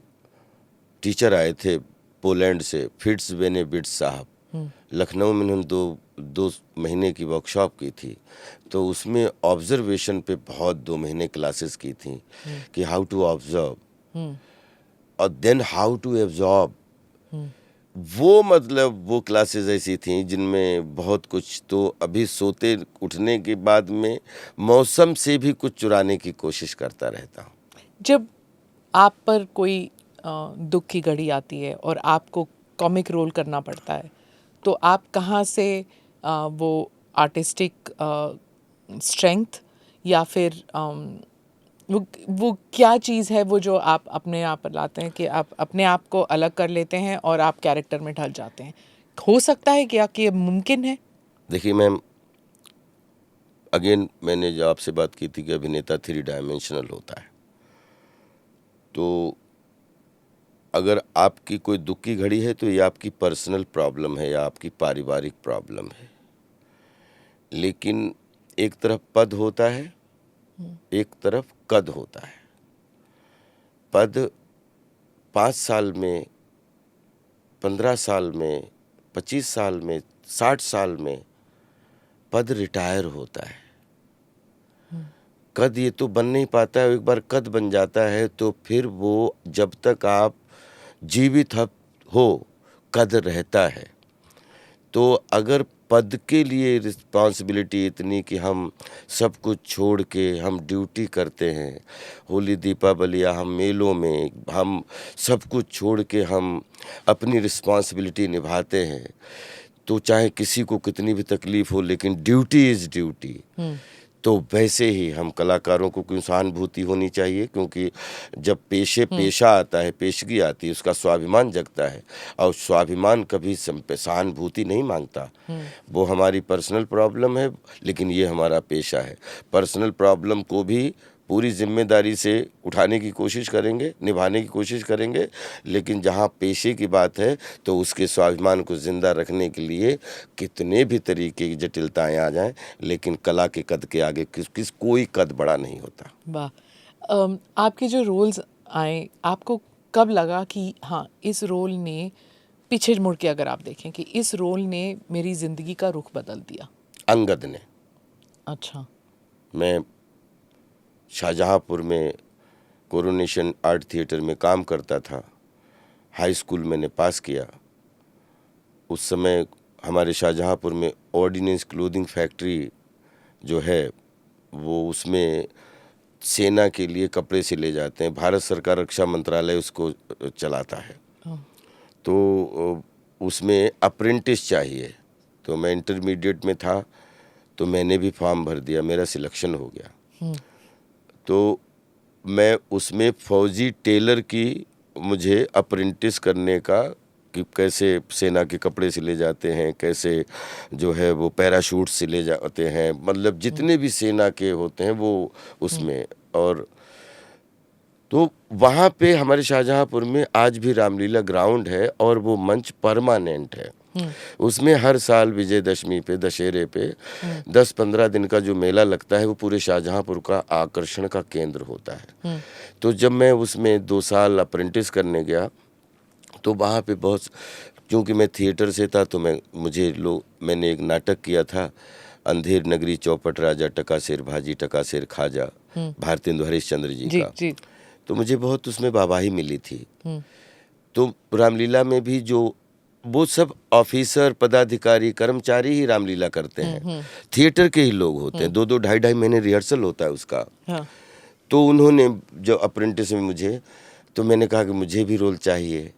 टीचर आए थे पोलैंड से, फिट्स बेनेबिट्स साहब, लखनऊ में उन्होंने 2 महीने की वर्कशॉप की थी. तो उसमें ऑब्जर्वेशन पे बहुत 2 महीने क्लासेस की थी कि हाउ टू ऑब्जर्व और देन हाउ टू एब्जॉर्ब. वो मतलब वो क्लासेस ऐसी थी जिनमें बहुत कुछ. तो अभी सोते उठने के बाद में मौसम से भी कुछ चुराने की कोशिश करता रहता हूँ. जब आप पर कोई दुख की घड़ी आती है और आपको कॉमिक रोल करना पड़ता है, तो आप कहाँ से वो आर्टिस्टिक स्ट्रेंथ या फिर वो क्या चीज़ है वो जो आप अपने आप पर लाते हैं कि आप अपने आप को अलग कर लेते हैं और आप कैरेक्टर में ढल जाते हैं? हो सकता है क्या कि ये मुमकिन है? देखिए मैम, अगेन मैंने जो आपसे बात की थी कि अभिनेता 3 डायमेंशनल होता है. तो अगर आपकी कोई दुख की घड़ी है तो ये आपकी पर्सनल प्रॉब्लम है या आपकी पारिवारिक प्रॉब्लम है. लेकिन एक तरफ पद होता है, एक तरफ कद होता है. पद 5 साल में, 15 साल में, 25 साल में, 60 साल में पद रिटायर होता है. कद ये तो बन नहीं पाता है. एक बार कद बन जाता है तो फिर वो जब तक आप जीवित हो कद रहता है. तो अगर पद के लिए रिस्पॉन्सिबिलिटी इतनी कि हम सब कुछ छोड़ के हम ड्यूटी करते हैं, होली दीपावली या हम मेलों में हम सब कुछ छोड़ के हम अपनी रिस्पॉन्सिबिलिटी निभाते हैं, तो चाहे किसी को कितनी भी तकलीफ हो, लेकिन ड्यूटी इज़ ड्यूटी. तो वैसे ही हम कलाकारों को क्यों सहानुभूति होनी चाहिए, क्योंकि जब पेशा आता है, पेशगी आती है, उसका स्वाभिमान जगता है. और स्वाभिमान कभी सहानुभूति नहीं मांगता. वो हमारी पर्सनल प्रॉब्लम है, लेकिन ये हमारा पेशा है. पर्सनल प्रॉब्लम को भी पूरी जिम्मेदारी से उठाने की कोशिश करेंगे, निभाने की कोशिश करेंगे. लेकिन जहाँ पेशे की बात है तो उसके स्वाभिमान को जिंदा रखने के लिए कितने भी तरीके की जटिलताएं आ जाएं, लेकिन कला के कद के आगे कोई कद बड़ा नहीं होता. वाह. आपके जो रोल्स आए, आपको कब लगा कि हाँ इस रोल ने, पीछे मुड़ के अगर आप देखें कि इस रोल ने मेरी ज़िंदगी का रुख बदल दिया? अंगद ने। अच्छा। मैं शाहजहाँपुर में कोरोनेशन आर्ट थिएटर में काम करता था। हाई स्कूल मैंने पास किया। उस समय हमारे शाहजहाँपुर में ऑर्डिनेंस क्लोथिंग फैक्ट्री जो है वो, उसमें सेना के लिए कपड़े सिले जाते हैं। भारत सरकार रक्षा मंत्रालय उसको चलाता है। तो उसमें अप्रेंटिस चाहिए। तो मैं इंटरमीडिएट में था, तो मैंने भी फॉर्म भर दिया, मेरा सिलेक्शन हो गया। तो मैं उसमें फौजी टेलर की मुझे अप्रेंटिस करने का, कि कैसे सेना के कपड़े सिले जाते हैं, कैसे जो है वो पैराशूट सिले जाते हैं, मतलब जितने भी सेना के होते हैं वो उसमें। और तो वहाँ पे हमारे शाहजहाँपुर में आज भी रामलीला ग्राउंड है और वो मंच परमानेंट है। उसमें हर साल विजयदशमी पे, दशहरे पे 10-15 दिन का जो मेला लगता है वो पूरे शाहजहाँपुर का आकर्षण का केंद्र होता है। तो जब मैं उसमें 2 साल अप्रेंटिस करने गया तो वहाँ पे बहुत, क्योंकि मैं थिएटर से था तो मैंने एक नाटक किया था, अंधेर नगरी चौपट राजा, टकासेर भाजी टकासेर खाजा, भारतेंदु हरिश्चंद्र जी का। जी। तो मुझे बहुत उसमें वाहवाही मिली थी। तो रामलीला में भी जो वो सब ऑफिसर, पदाधिकारी, कर्मचारी ही रामलीला करते हैं, थिएटर के ही लोग होते हैं। 2-2, 2.5 महीने रिहर्सल होता है उसका। तो उन्होंने जो अप्रेंटिस में मुझे, तो मैंने कहा कि मुझे भी रोल चाहिए।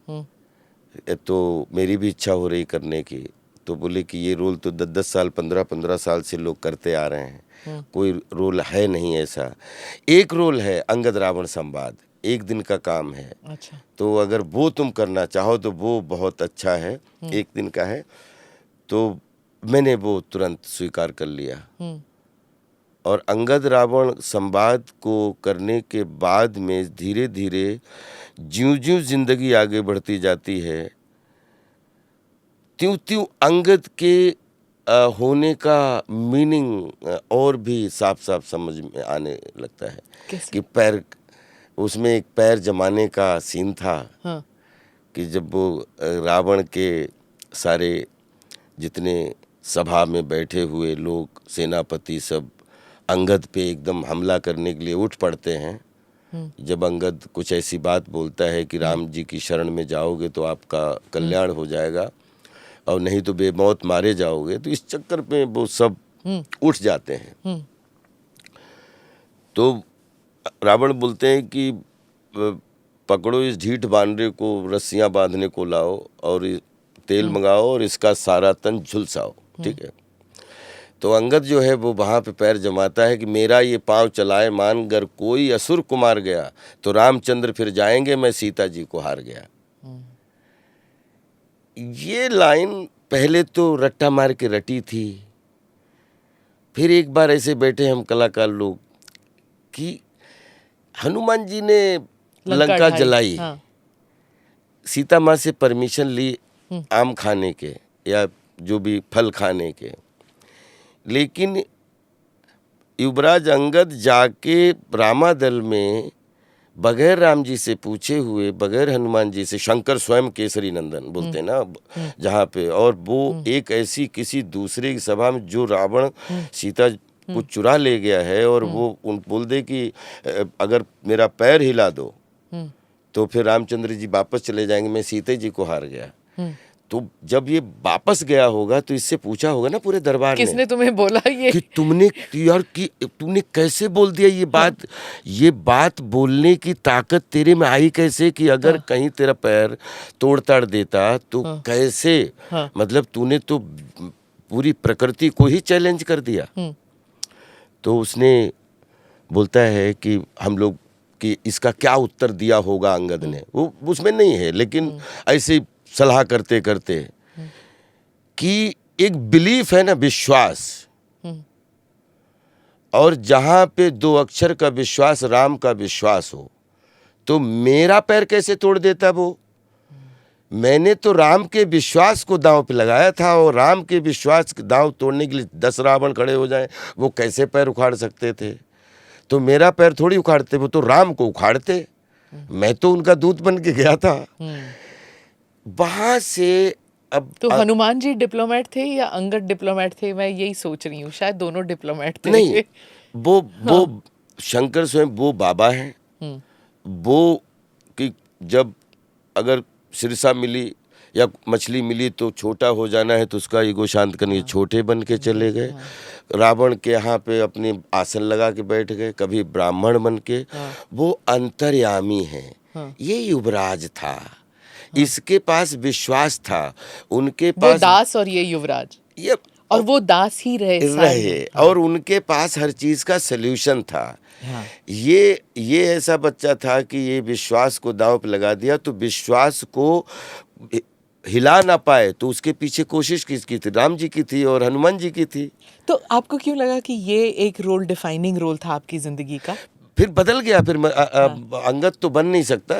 तो मेरी भी इच्छा हो रही करने की। तो बोले कि ये रोल तो 10-10 साल, 15-15 साल से लोग करते आ रहे हैं, कोई रोल है नहीं ऐसा। एक रोल है अंगद रावण संवाद, 1 दिन का काम है। अच्छा। तो अगर वो तुम करना चाहो तो वो बहुत अच्छा है, 1 दिन का है। तो मैंने वो तुरंत स्वीकार कर लिया। और अंगद रावण संवाद को करने के बाद में धीरे धीरे ज्यों-ज्यों जिंदगी आगे बढ़ती जाती है, त्यों-त्यों अंगद के होने का मीनिंग और भी साफ साफ समझ में आने लगता है। कि पैर, उसमें एक पैर जमाने का सीन था। कि जब वो रावण के सारे जितने सभा में बैठे हुए लोग, सेनापति सब अंगद पे एकदम हमला करने के लिए उठ पड़ते हैं। जब अंगद कुछ ऐसी बात बोलता है कि राम जी की शरण में जाओगे तो आपका कल्याण हो जाएगा और नहीं तो बेमौत मारे जाओगे, तो इस चक्कर में वो सब उठ जाते हैं। तो रावण बोलते हैं कि पकड़ो इस ढीठ बानरे को, रस्सियां बांधने को लाओ और तेल मंगाओ और इसका सारा तन झुलसाओ। ठीक है। तो अंगद जो है वो वहाँ पे पैर जमाता है कि मेरा ये पांव चलाए मान, अगर कोई असुर को मार गया तो रामचंद्र फिर जाएंगे, मैं सीता जी को हार गया। ये लाइन पहले तो रट्टा मार के रटी थी। फिर एक बार ऐसे बैठे हम कलाकार लोग कि हनुमान जी ने लंका जलाई, सीता माँ से परमिशन ली आम खाने के या जो भी फल खाने के, लेकिन युवराज अंगद जाके रामादल में बगैर राम जी से पूछे हुए, बगैर हनुमान जी से, शंकर स्वयं केसरी नंदन बोलते हैं ना जहाँ पे, और वो एक ऐसी किसी दूसरे की सभा में जो रावण सीता को चुरा ले गया है और वो बोल दे कि अगर मेरा पैर हिला दो तो फिर रामचंद्र जी वापस चले जाएंगे, मैं सीता जी को हार गया। तो जब ये वापस गया होगा तो इससे पूछा होगा ना पूरे दरबार ने, किसने तुम्हें बोला ये कि तुमने कैसे बोल दिया ये बात। ये बात बोलने की ताकत तेरे में आई कैसे कि अगर कहीं तेरा पैर तोड़ ताड़ देता तो कैसे, मतलब तूने तो पूरी प्रकृति को ही चैलेंज कर दिया। तो उसने बोलता है कि हम लोग कि इसका क्या उत्तर दिया होगा अंगद ने, वो उसमें नहीं है, लेकिन ऐसे सलाह करते करते कि एक बिलीफ है ना, विश्वास, और जहां पे 2 अक्षर का विश्वास, राम का विश्वास हो, तो मेरा पैर कैसे तोड़ देता वो। मैंने तो राम के विश्वास को दांव पे लगाया था, और राम के विश्वास के दांव तोड़ने के लिए 10 रावण खड़े हो जाएं, वो कैसे पैर उखाड़ सकते थे। तो मेरा पैर थोड़ी उखाड़ते, वो तो राम को उखाड़ते। मैं तो उनका दूत बन के गया था। वहां से अब तो हनुमान जी डिप्लोमेट थे या अंगद डिप्लोमेट थे? मैं यही सोच रही हूँ, शायद दोनों डिप्लोमेट थे। नहीं, वो शंकर स्वयं वो बाबा हैं। वो कि जब अगर सिरसा मिली या मछली मिली तो छोटा हो जाना है तो उसका ईगो शांत करने छोटे बन के चले गए। रावण के यहाँ पे अपने आसन लगा के बैठ गए, कभी ब्राह्मण बन के। वो अंतर्यामी हैं। ये युवराज था। इसके पास विश्वास था, उनके वो पास दास और ये युवराज, ये और वो दास ही रहे और उनके पास हर चीज का सल्यूशन था। ये ऐसा बच्चा था कि ये विश्वास को दांव पे लगा दिया, तो विश्वास को हिला ना पाए तो उसके पीछे कोशिश किसकी थी? राम जी की थी और हनुमान जी की थी। तो आपको क्यों लगा कि ये एक रोल डिफाइनिंग रोल था आपकी जिंदगी का? फिर बदल गया, फिर अंगद तो बन नहीं सकता,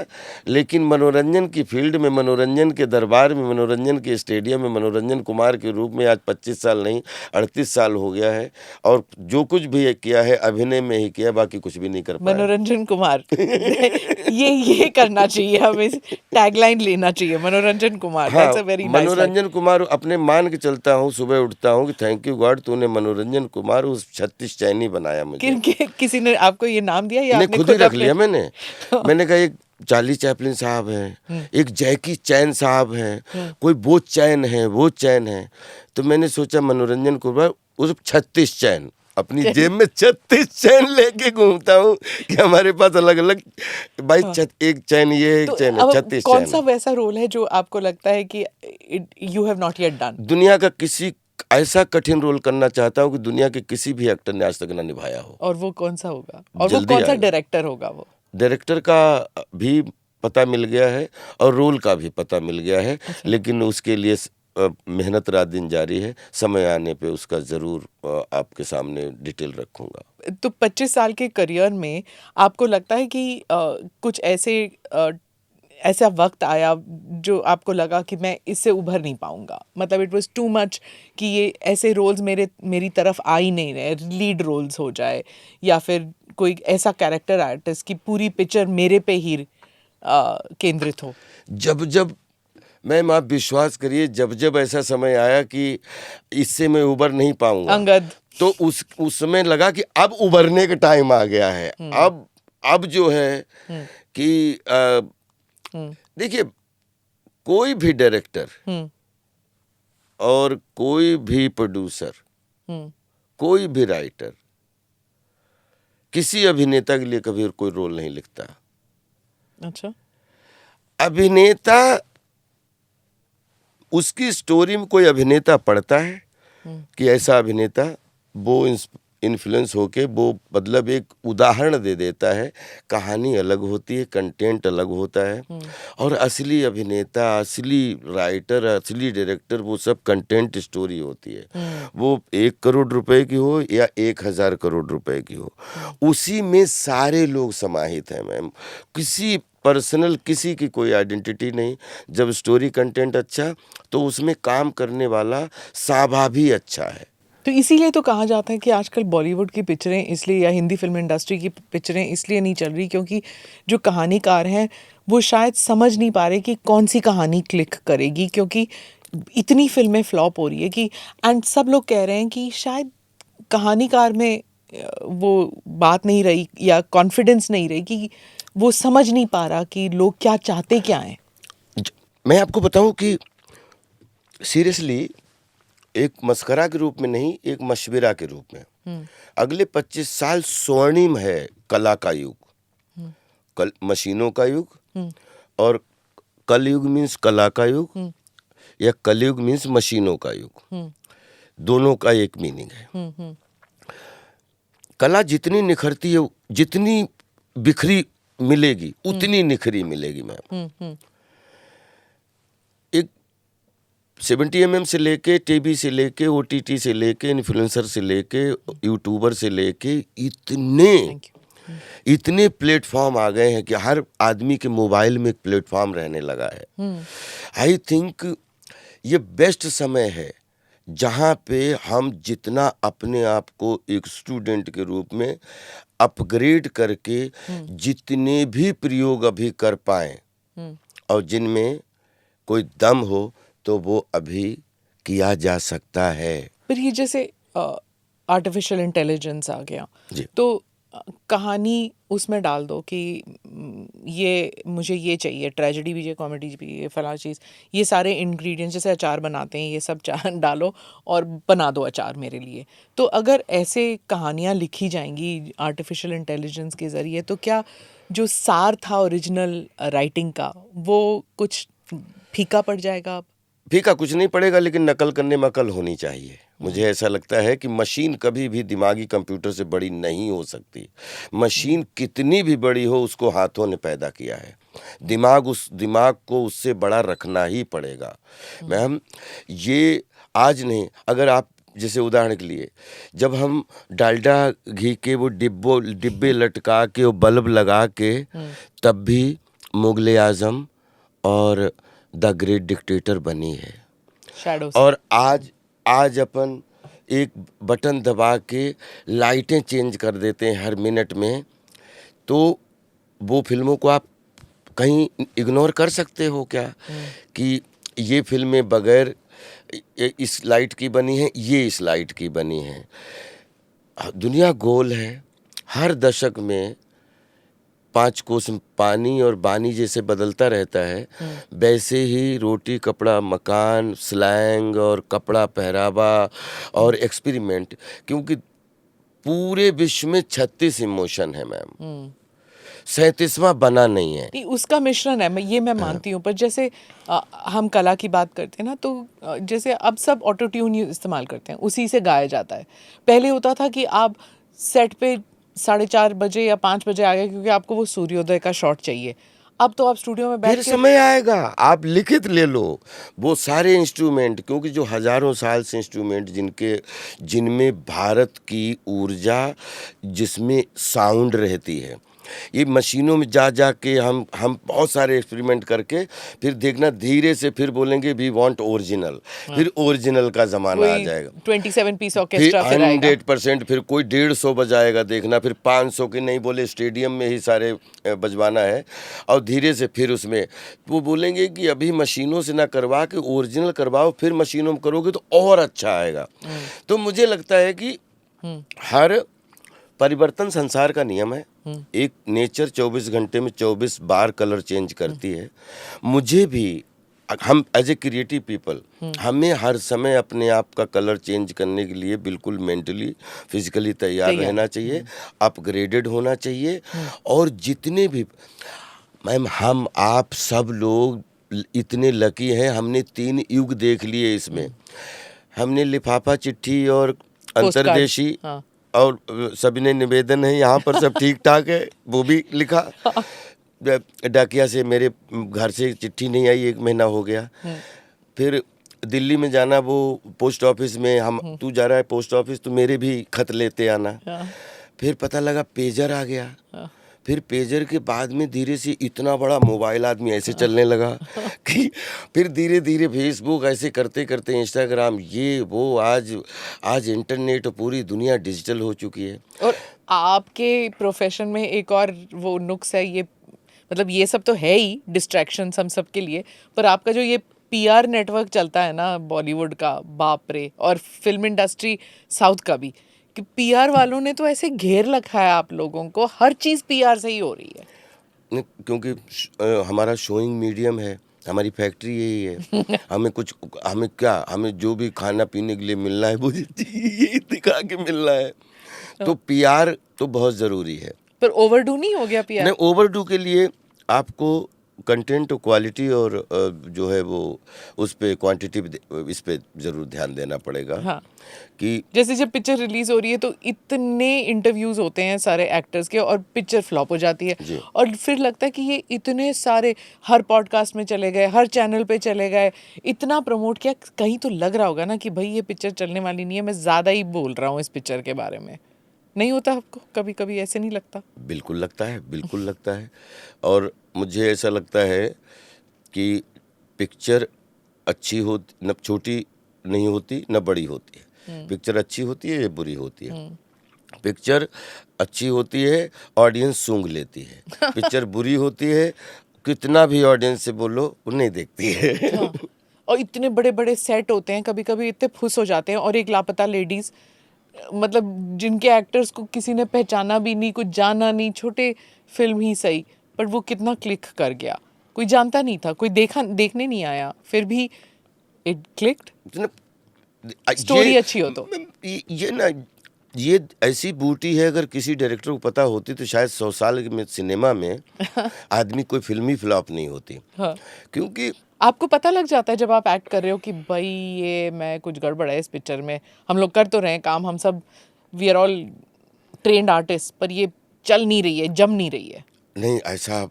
लेकिन मनोरंजन की फील्ड में, मनोरंजन के दरबार में, मनोरंजन के स्टेडियम में मनोरंजन कुमार के रूप में आज 25 साल नहीं 38 साल हो गया है, और जो कुछ भी किया है अभिनय में ही किया, बाकी कुछ भी नहीं कर पाया। मनोरंजन कुमार ये करना चाहिए, हमें टैगलाइन लेना चाहिए, मनोरंजन कुमार। हाँ, That's a very nice मनोरंजन कुमार अपने मान के चलता हूँ, सुबह उठता हूँ कि थैंक यू गॉड तूने मनोरंजन कुमार उस 36 चैनी बनाया मुझे। किसी ने आपको ये नाम दिया या नहीं, आपने खुद ही रख लिया मैंने कहा एक चार्ली चैपलिन साहब हैं, एक जैकी चैन साहब हैं, कोई वो चैन है, तो मैंने सोचा मनोरंजन कुमार उस 36 चैन, अपनी जेब में 36 चैन लेके घूमता हूँ कि हमारे पास अलग अलग भाई एक चैन ये एक चैन है, 36 कौन चैन सा वैसा रोल है जो आपको लगता है कि you have not yet done? दुनिया का किसी ऐसा कठिन रोल करना चाहता हूँ कि दुनिया के किसी भी एक्टर ने आज तक ना निभाया हो। और वो कौन सा होगा? और वो कौन सा डायरेक्टर होगा? वो डायरेक्टर का भी पता मिल गया है और रोल का भी पता मिल गया है। लेकिन उसके लिए मेहनत रात दिन जारी है। समय आने पे उसका जरूर आपके सामने डिटेल रखूंगा। तो 25 साल के करियर में आपको लगता है कि कुछ ऐसा वक्त आया जो आपको लगा कि मैं इससे उभर नहीं पाऊंगा, मतलब इट वाज टू मच, कि ये ऐसे रोल्स मेरी तरफ आ ही नहीं रहे, लीड रोल्स हो जाए या फिर कोई ऐसा कैरेक्टर आर्टिस्ट की पूरी पिक्चर मेरे पे ही केंद्रित हो? जब मैम आप विश्वास करिए, जब ऐसा समय आया कि इससे मैं उबर नहीं पाऊंगा अंगद, तो उस समय लगा कि अब उबरने का टाइम आ गया है। अब जो है कि देखिए, कोई भी डायरेक्टर और कोई भी प्रोड्यूसर, कोई भी राइटर किसी अभिनेता के लिए कभी कोई रोल नहीं लिखता। अच्छा, अभिनेता, उसकी स्टोरी में कोई अभिनेता पढ़ता है कि ऐसा अभिनेता, वो इन्फ्लुएंस होके वो मतलब एक उदाहरण दे देता है। कहानी अलग होती है, कंटेंट अलग होता है, और असली अभिनेता, असली राइटर, असली डायरेक्टर, वो सब कंटेंट स्टोरी होती है। वो 1 करोड़ रुपए की हो या 1000 करोड़ रुपए की हो, उसी में सारे लोग समाहित हैं मैम। किसी पर्सनल, किसी की कोई आइडेंटिटी नहीं। जब स्टोरी कंटेंट अच्छा तो उसमें काम करने वाला साभा भी अच्छा है। तो इसीलिए तो कहा जाता है कि आजकल बॉलीवुड की पिक्चरें इसलिए, या हिंदी फिल्म इंडस्ट्री की पिक्चरें इसलिए नहीं चल रही क्योंकि जो कहानीकार हैं वो शायद समझ नहीं पा रहे कि कौन सी कहानी क्लिक करेगी, क्योंकि इतनी फिल्में फ्लॉप हो रही है कि, एंड सब लोग कह रहे हैं कि शायद कहानीकार में वो बात नहीं रही या कॉन्फिडेंस नहीं रही कि वो समझ नहीं पा रहा कि लोग क्या चाहते क्या हैं। मैं आपको बताऊं कि सीरियसली एक मस्करा के रूप में नहीं, एक मशवरा के रूप में अगले 25 साल स्वर्णिम है कला का युग, मशीनों का युग, और कलयुग मीन्स कला का युग या कलयुग मीन्स मशीनों का युग। दोनों का एक मीनिंग है। कला जितनी निखरती है, जितनी बिखरी मिलेगी उतनी निखरी मिलेगी मैम। एक 70 mm से लेके, टीवी से लेके, OTT से लेके, इन्फ्लुएंसर से लेके, यूट्यूबर से लेके, इतने प्लेटफॉर्म आ गए हैं कि हर आदमी के मोबाइल में एक प्लेटफॉर्म रहने लगा है। आई थिंक ये बेस्ट समय है जहाँ पे हम जितना अपने आप को एक स्टूडेंट के रूप में अपग्रेड करके जितने भी प्रयोग अभी कर पाए और जिनमें कोई दम हो तो वो अभी किया जा सकता है। पर ये जैसे आर्टिफिशियल इंटेलिजेंस आ गया जी। तो कहानी उसमें डाल दो कि ये मुझे ये चाहिए, ट्रेजेडी भी चाहिए, कॉमेडी भी चाहिए, फला चीज़, ये सारे इंग्रेडिएंट्स जैसे अचार बनाते हैं ये सब डालो और बना दो अचार मेरे लिए। तो अगर ऐसे कहानियाँ लिखी जाएंगी आर्टिफिशियल इंटेलिजेंस के ज़रिए तो क्या जो सार था ओरिजिनल राइटिंग का वो कुछ फीका पड़ जाएगा अब? फीका कुछ नहीं पड़ेगा, लेकिन नकल करने में अकल होनी चाहिए। मुझे ऐसा लगता है कि मशीन कभी भी दिमागी कंप्यूटर से बड़ी नहीं हो सकती। मशीन कितनी भी बड़ी हो, उसको हाथों ने पैदा किया है। उस दिमाग को उससे बड़ा रखना ही पड़ेगा। मैम, ये आज नहीं, अगर आप जैसे उदाहरण के लिए जब हम डालडा घी के वो डिब्बे लटका के वो बल्ब लगा के, तब भी मुगले आजम और द ग्रेट डिक्टेटर बनी है। शैडो और आज अपन एक बटन दबा के लाइटें चेंज कर देते हैं हर मिनट में, तो वो फिल्मों को आप कहीं इग्नोर कर सकते हो क्या कि ये फिल्में बगैर इस लाइट की बनी है, ये इस लाइट की बनी है। दुनिया गोल है। हर दशक में 5 कोस पानी और बानी जैसे बदलता रहता है, वैसे ही रोटी कपड़ा मकान, स्लैंग और कपड़ा पहरावा और एक्सपेरिमेंट, क्योंकि पूरे विश्व में 36 इमोशन है मैम, 37वां बना नहीं है। नहीं, उसका मिश्रण है, मैं मानती हूँ। पर जैसे हम कला की बात करते हैं ना, तो जैसे अब सब ऑटो ट्यून इस्तेमाल करते हैं, उसी से गाया जाता है। पहले होता था कि आप सेट पे 4:30 बजे या 5 बजे आ गए क्योंकि आपको वो सूर्योदय का शॉट चाहिए। अब तो आप स्टूडियो में बैठ फिर के समय आएगा, आप लिखित ले लो वो सारे इंस्ट्रूमेंट, क्योंकि जो हजारों साल से इंस्ट्रूमेंट जिनमें भारत की ऊर्जा, जिसमें साउंड रहती है, ये मशीनों में जा के हम बहुत सारे एक्सपेरिमेंट करके फिर देखना, धीरे से फिर बोलेंगे वी वांट ओरिजिनल, फिर ओरिजिनल का जमाना आ जाएगा। 27 पीस ऑर्केस्ट्रा फिर आएगा। 100% फिर कोई 150 बजाएगा, देखना फिर 500 के नहीं बोले, स्टेडियम में ही सारे बजवाना है। और धीरे से फिर उसमें वो बोलेंगे कि अभी मशीनों से ना करवा के ओरिजिनल करवाओ, फिर मशीनों में करोगे तो और अच्छा आएगा। तो मुझे लगता है कि हर परिवर्तन संसार का नियम है। एक नेचर 24 घंटे में 24 बार कलर चेंज करती है। मुझे भी, हम एज ए क्रिएटिव पीपल, हमें हर समय अपने आप का कलर चेंज करने के लिए बिल्कुल मेंटली फिजिकली तैयार रहना चाहिए, अपग्रेडेड होना चाहिए। और जितने भी मैम, हम आप सब लोग इतने लकी हैं, हमने 3 युग देख लिए इसमें। हमने लिफाफा चिट्ठी और अंतर्देशी, और सभी निवेदन है यहाँ पर सब ठीक ठाक है, वो भी लिखा। डाकिया से मेरे घर से चिट्ठी नहीं आई, 1 महीना हो गया। फिर दिल्ली में जाना, वो पोस्ट ऑफिस में तू जा रहा है पोस्ट ऑफिस, तो मेरे भी खत लेते आना। फिर पता लगा पेजर आ गया। फिर पेजर के बाद में धीरे से इतना बड़ा मोबाइल आदमी ऐसे चलने लगा कि फिर धीरे धीरे फेसबुक, ऐसे करते करते इंस्टाग्राम, ये वो, आज इंटरनेट, पूरी दुनिया डिजिटल हो चुकी है। और आपके प्रोफेशन में एक और वो नुक्स है, ये मतलब ये सब तो है ही डिस्ट्रैक्शन हम सब के लिए, पर आपका जो ये पीआर नेटवर्क चलता है ना बॉलीवुड का, बाप रे, और फिल्म इंडस्ट्री साउथ का भी, कि पीआर वालों ने तो ऐसे घेर रखा है आप लोगों को, हर चीज़ पीआर से ही हो रही है। क्योंकि हमारा शोइंग मीडियम है, हमारी फैक्ट्री यही है। हमें जो भी खाना पीने के लिए मिलना है वो यही दिखा के मिलना है। तो पीआर तो बहुत ज़रूरी है। पर ओवरडू नहीं हो गया पीआर? नहीं, ओवरडू के लिए आपको कंटेंट क्वालिटी और जो है वो उस पे क्वांटिटी, इस पे ज़रूर ध्यान देना पड़ेगा। हाँ। कि जैसे जब पिक्चर रिलीज हो रही है तो इतने इंटरव्यूज होते हैं सारे एक्टर्स के, और पिक्चर फ्लॉप हो जाती है, और फिर लगता है कि ये इतने सारे हर पॉडकास्ट में चले गए, हर चैनल पे चले गए, इतना प्रमोट किया, कहीं तो लग रहा होगा ना कि भाई ये पिक्चर चलने वाली नहीं है, मैं ज़्यादा ही बोल रहा हूँ इस पिक्चर के बारे में। नहीं होता आपको कभी कभी ऐसे नहीं लगता? बिल्कुल लगता है, बिल्कुल लगता है। और मुझे ऐसा लगता है कि पिक्चर अच्छी हो, न छोटी नहीं होती न बड़ी होती है। पिक्चर अच्छी होती है या बुरी होती है। पिक्चर अच्छी होती है, ऑडियंस सूंघ लेती है। पिक्चर बुरी होती है, कितना भी ऑडियंस से बोलो वो नहीं देखती है। हाँ। और इतने बड़े बड़े सेट होते हैं, कभी कभी इतने फुस हो जाते हैं। और एक लापता लेडीज, मतलब जिनके एक्टर्स को किसी ने पहचाना भी नहीं, कुछ जाना नहीं, छोटे फिल्म ही सही, पर वो कितना क्लिक कर गया। कोई जानता नहीं था, कोई देखने नहीं आया, फिर भी इट क्लिक्ड। स्टोरी अच्छी हो तो। ये ना, ये ऐसी बूटी है, अगर किसी डायरेक्टर को पता होती तो शायद 100 साल में सिनेमा में आदमी कोई फिल्म ही फ्लॉप नहीं होती। हाँ। क्योंकि आपको पता लग जाता है जब आप एक्ट कर रहे हो कि भाई ये मैं कुछ गड़बड़ है इस पिक्चर में। हम लोग कर तो रहे हैं काम, हम सब we are all trained artist, पर ये चल नहीं रही है, जम नहीं रही है। नहीं, ऐसा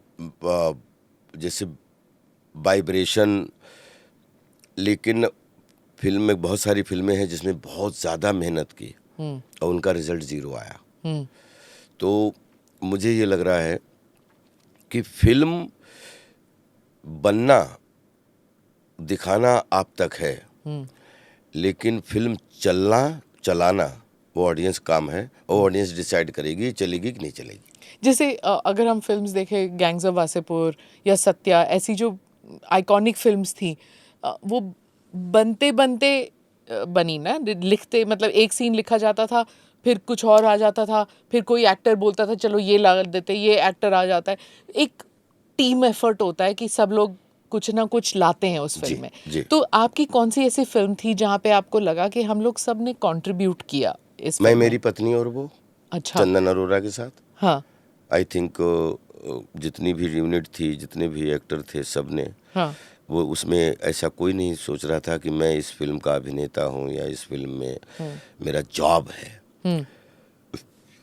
जैसे वाइब्रेशन, लेकिन फिल्म में बहुत सारी फिल्में हैं जिसमें बहुत ज़्यादा मेहनत की और उनका रिजल्ट 0 आया। तो मुझे ये लग रहा है कि फिल्म बनना, दिखाना आप तक है, लेकिन फिल्म चलाना वो ऑडियंस काम है, और ऑडियंस डिसाइड करेगी चलेगी कि नहीं चलेगी। जैसे अगर हम फिल्म्स देखें, गैंग्स ऑफ वासेपुर या सत्या, ऐसी जो आइकॉनिक फिल्म्स थी, वो बनते बनते बनी ना, लिखते मतलब एक सीन लिखा जाता था, फिर कुछ और आ जाता था, फिर कोई एक्टर बोलता था चलो ये लगा देते, ये एक्टर आ जाता है। एक टीम एफर्ट होता है कि सब लोग कुछ ना कुछ लाते हैं उस फिल्म में। जी। तो आपकी कौन सी ऐसी फिल्म थी जहाँ पे आपको लगा कि हम लोग सब ने कंट्रीब्यूट किया इस मैं, फिल्म में? मेरी पत्नी और वो, अच्छा। चंदन अरोरा के साथ। हाँ आई थिंक जितनी भी यूनिट थी, जितने भी एक्टर थे, सब ने हाँ वो, उसमें ऐसा कोई नहीं सोच रहा था कि मैं इस फिल्म का अभिनेता हूँ या इस फिल्म में मेरा जॉब है।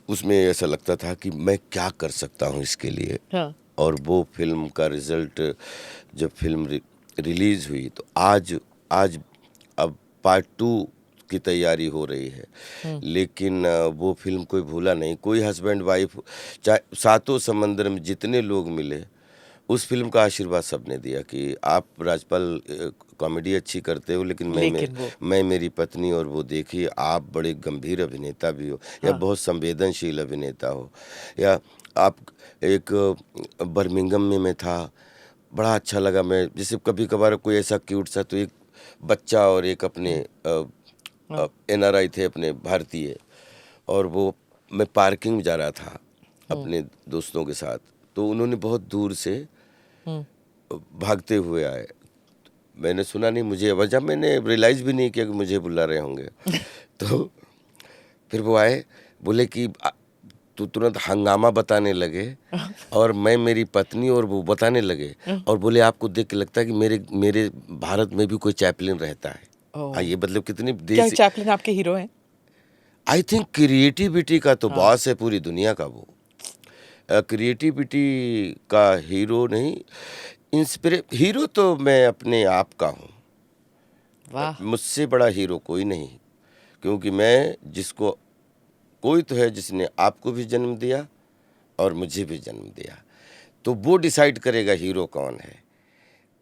उसमें ऐसा लगता था कि मैं क्या कर सकता हूँ इसके लिए। हाँ और वो फिल्म का रिजल्ट, जब फिल्म रिलीज हुई तो आज अब पार्ट 2 की तैयारी हो रही है। लेकिन वो फिल्म कोई भूला नहीं, कोई हस्बैंड वाइफ, चाहे सातों समंदर में जितने लोग मिले, उस फिल्म का आशीर्वाद सबने दिया कि आप राजपाल कॉमेडी अच्छी करते हो, लेकिन मैं मेरी पत्नी और वो देखिए, आप बड़े गंभीर अभिनेता भी हो, या बहुत संवेदनशील अभिनेता हो, या आप एक बर्मिंघम में मैं था, बड़ा अच्छा लगा। मैं जैसे कभी कभार कोई ऐसा क्यूट सा, तो एक बच्चा और एक अपने NRI थे, अपने भारतीय, और वो मैं पार्किंग में जा रहा था अपने दोस्तों के साथ, तो उन्होंने बहुत दूर से भागते हुए आए। मैंने सुना नहीं, मुझे वजह मैंने रियलाइज़ भी नहीं किया कि मुझे बुला रहे होंगे। तो फिर वो आए, बोले कि तो तुरंत हंगामा बताने लगे, और मैं, मेरी पत्नी और वो बताने लगे, और बोले आपको देख के लगता है कि मेरे भारत में भी कोई चैपलिन रहता है। ये मतलब कितनी क्या चैपलिन आपके हीरो हैं? आई थिंक क्रिएटिविटी का तो बॉस है पूरी दुनिया का वो। क्रिएटिविटी का हीरो नहीं, हीरो तो मैं अपने आप का हूँ। वाह। मुझसे बड़ा हीरो कोई नहीं, क्योंकि मैं जिसको, कोई तो है जिसने आपको भी जन्म दिया और मुझे भी जन्म दिया, तो वो डिसाइड करेगा हीरो कौन है।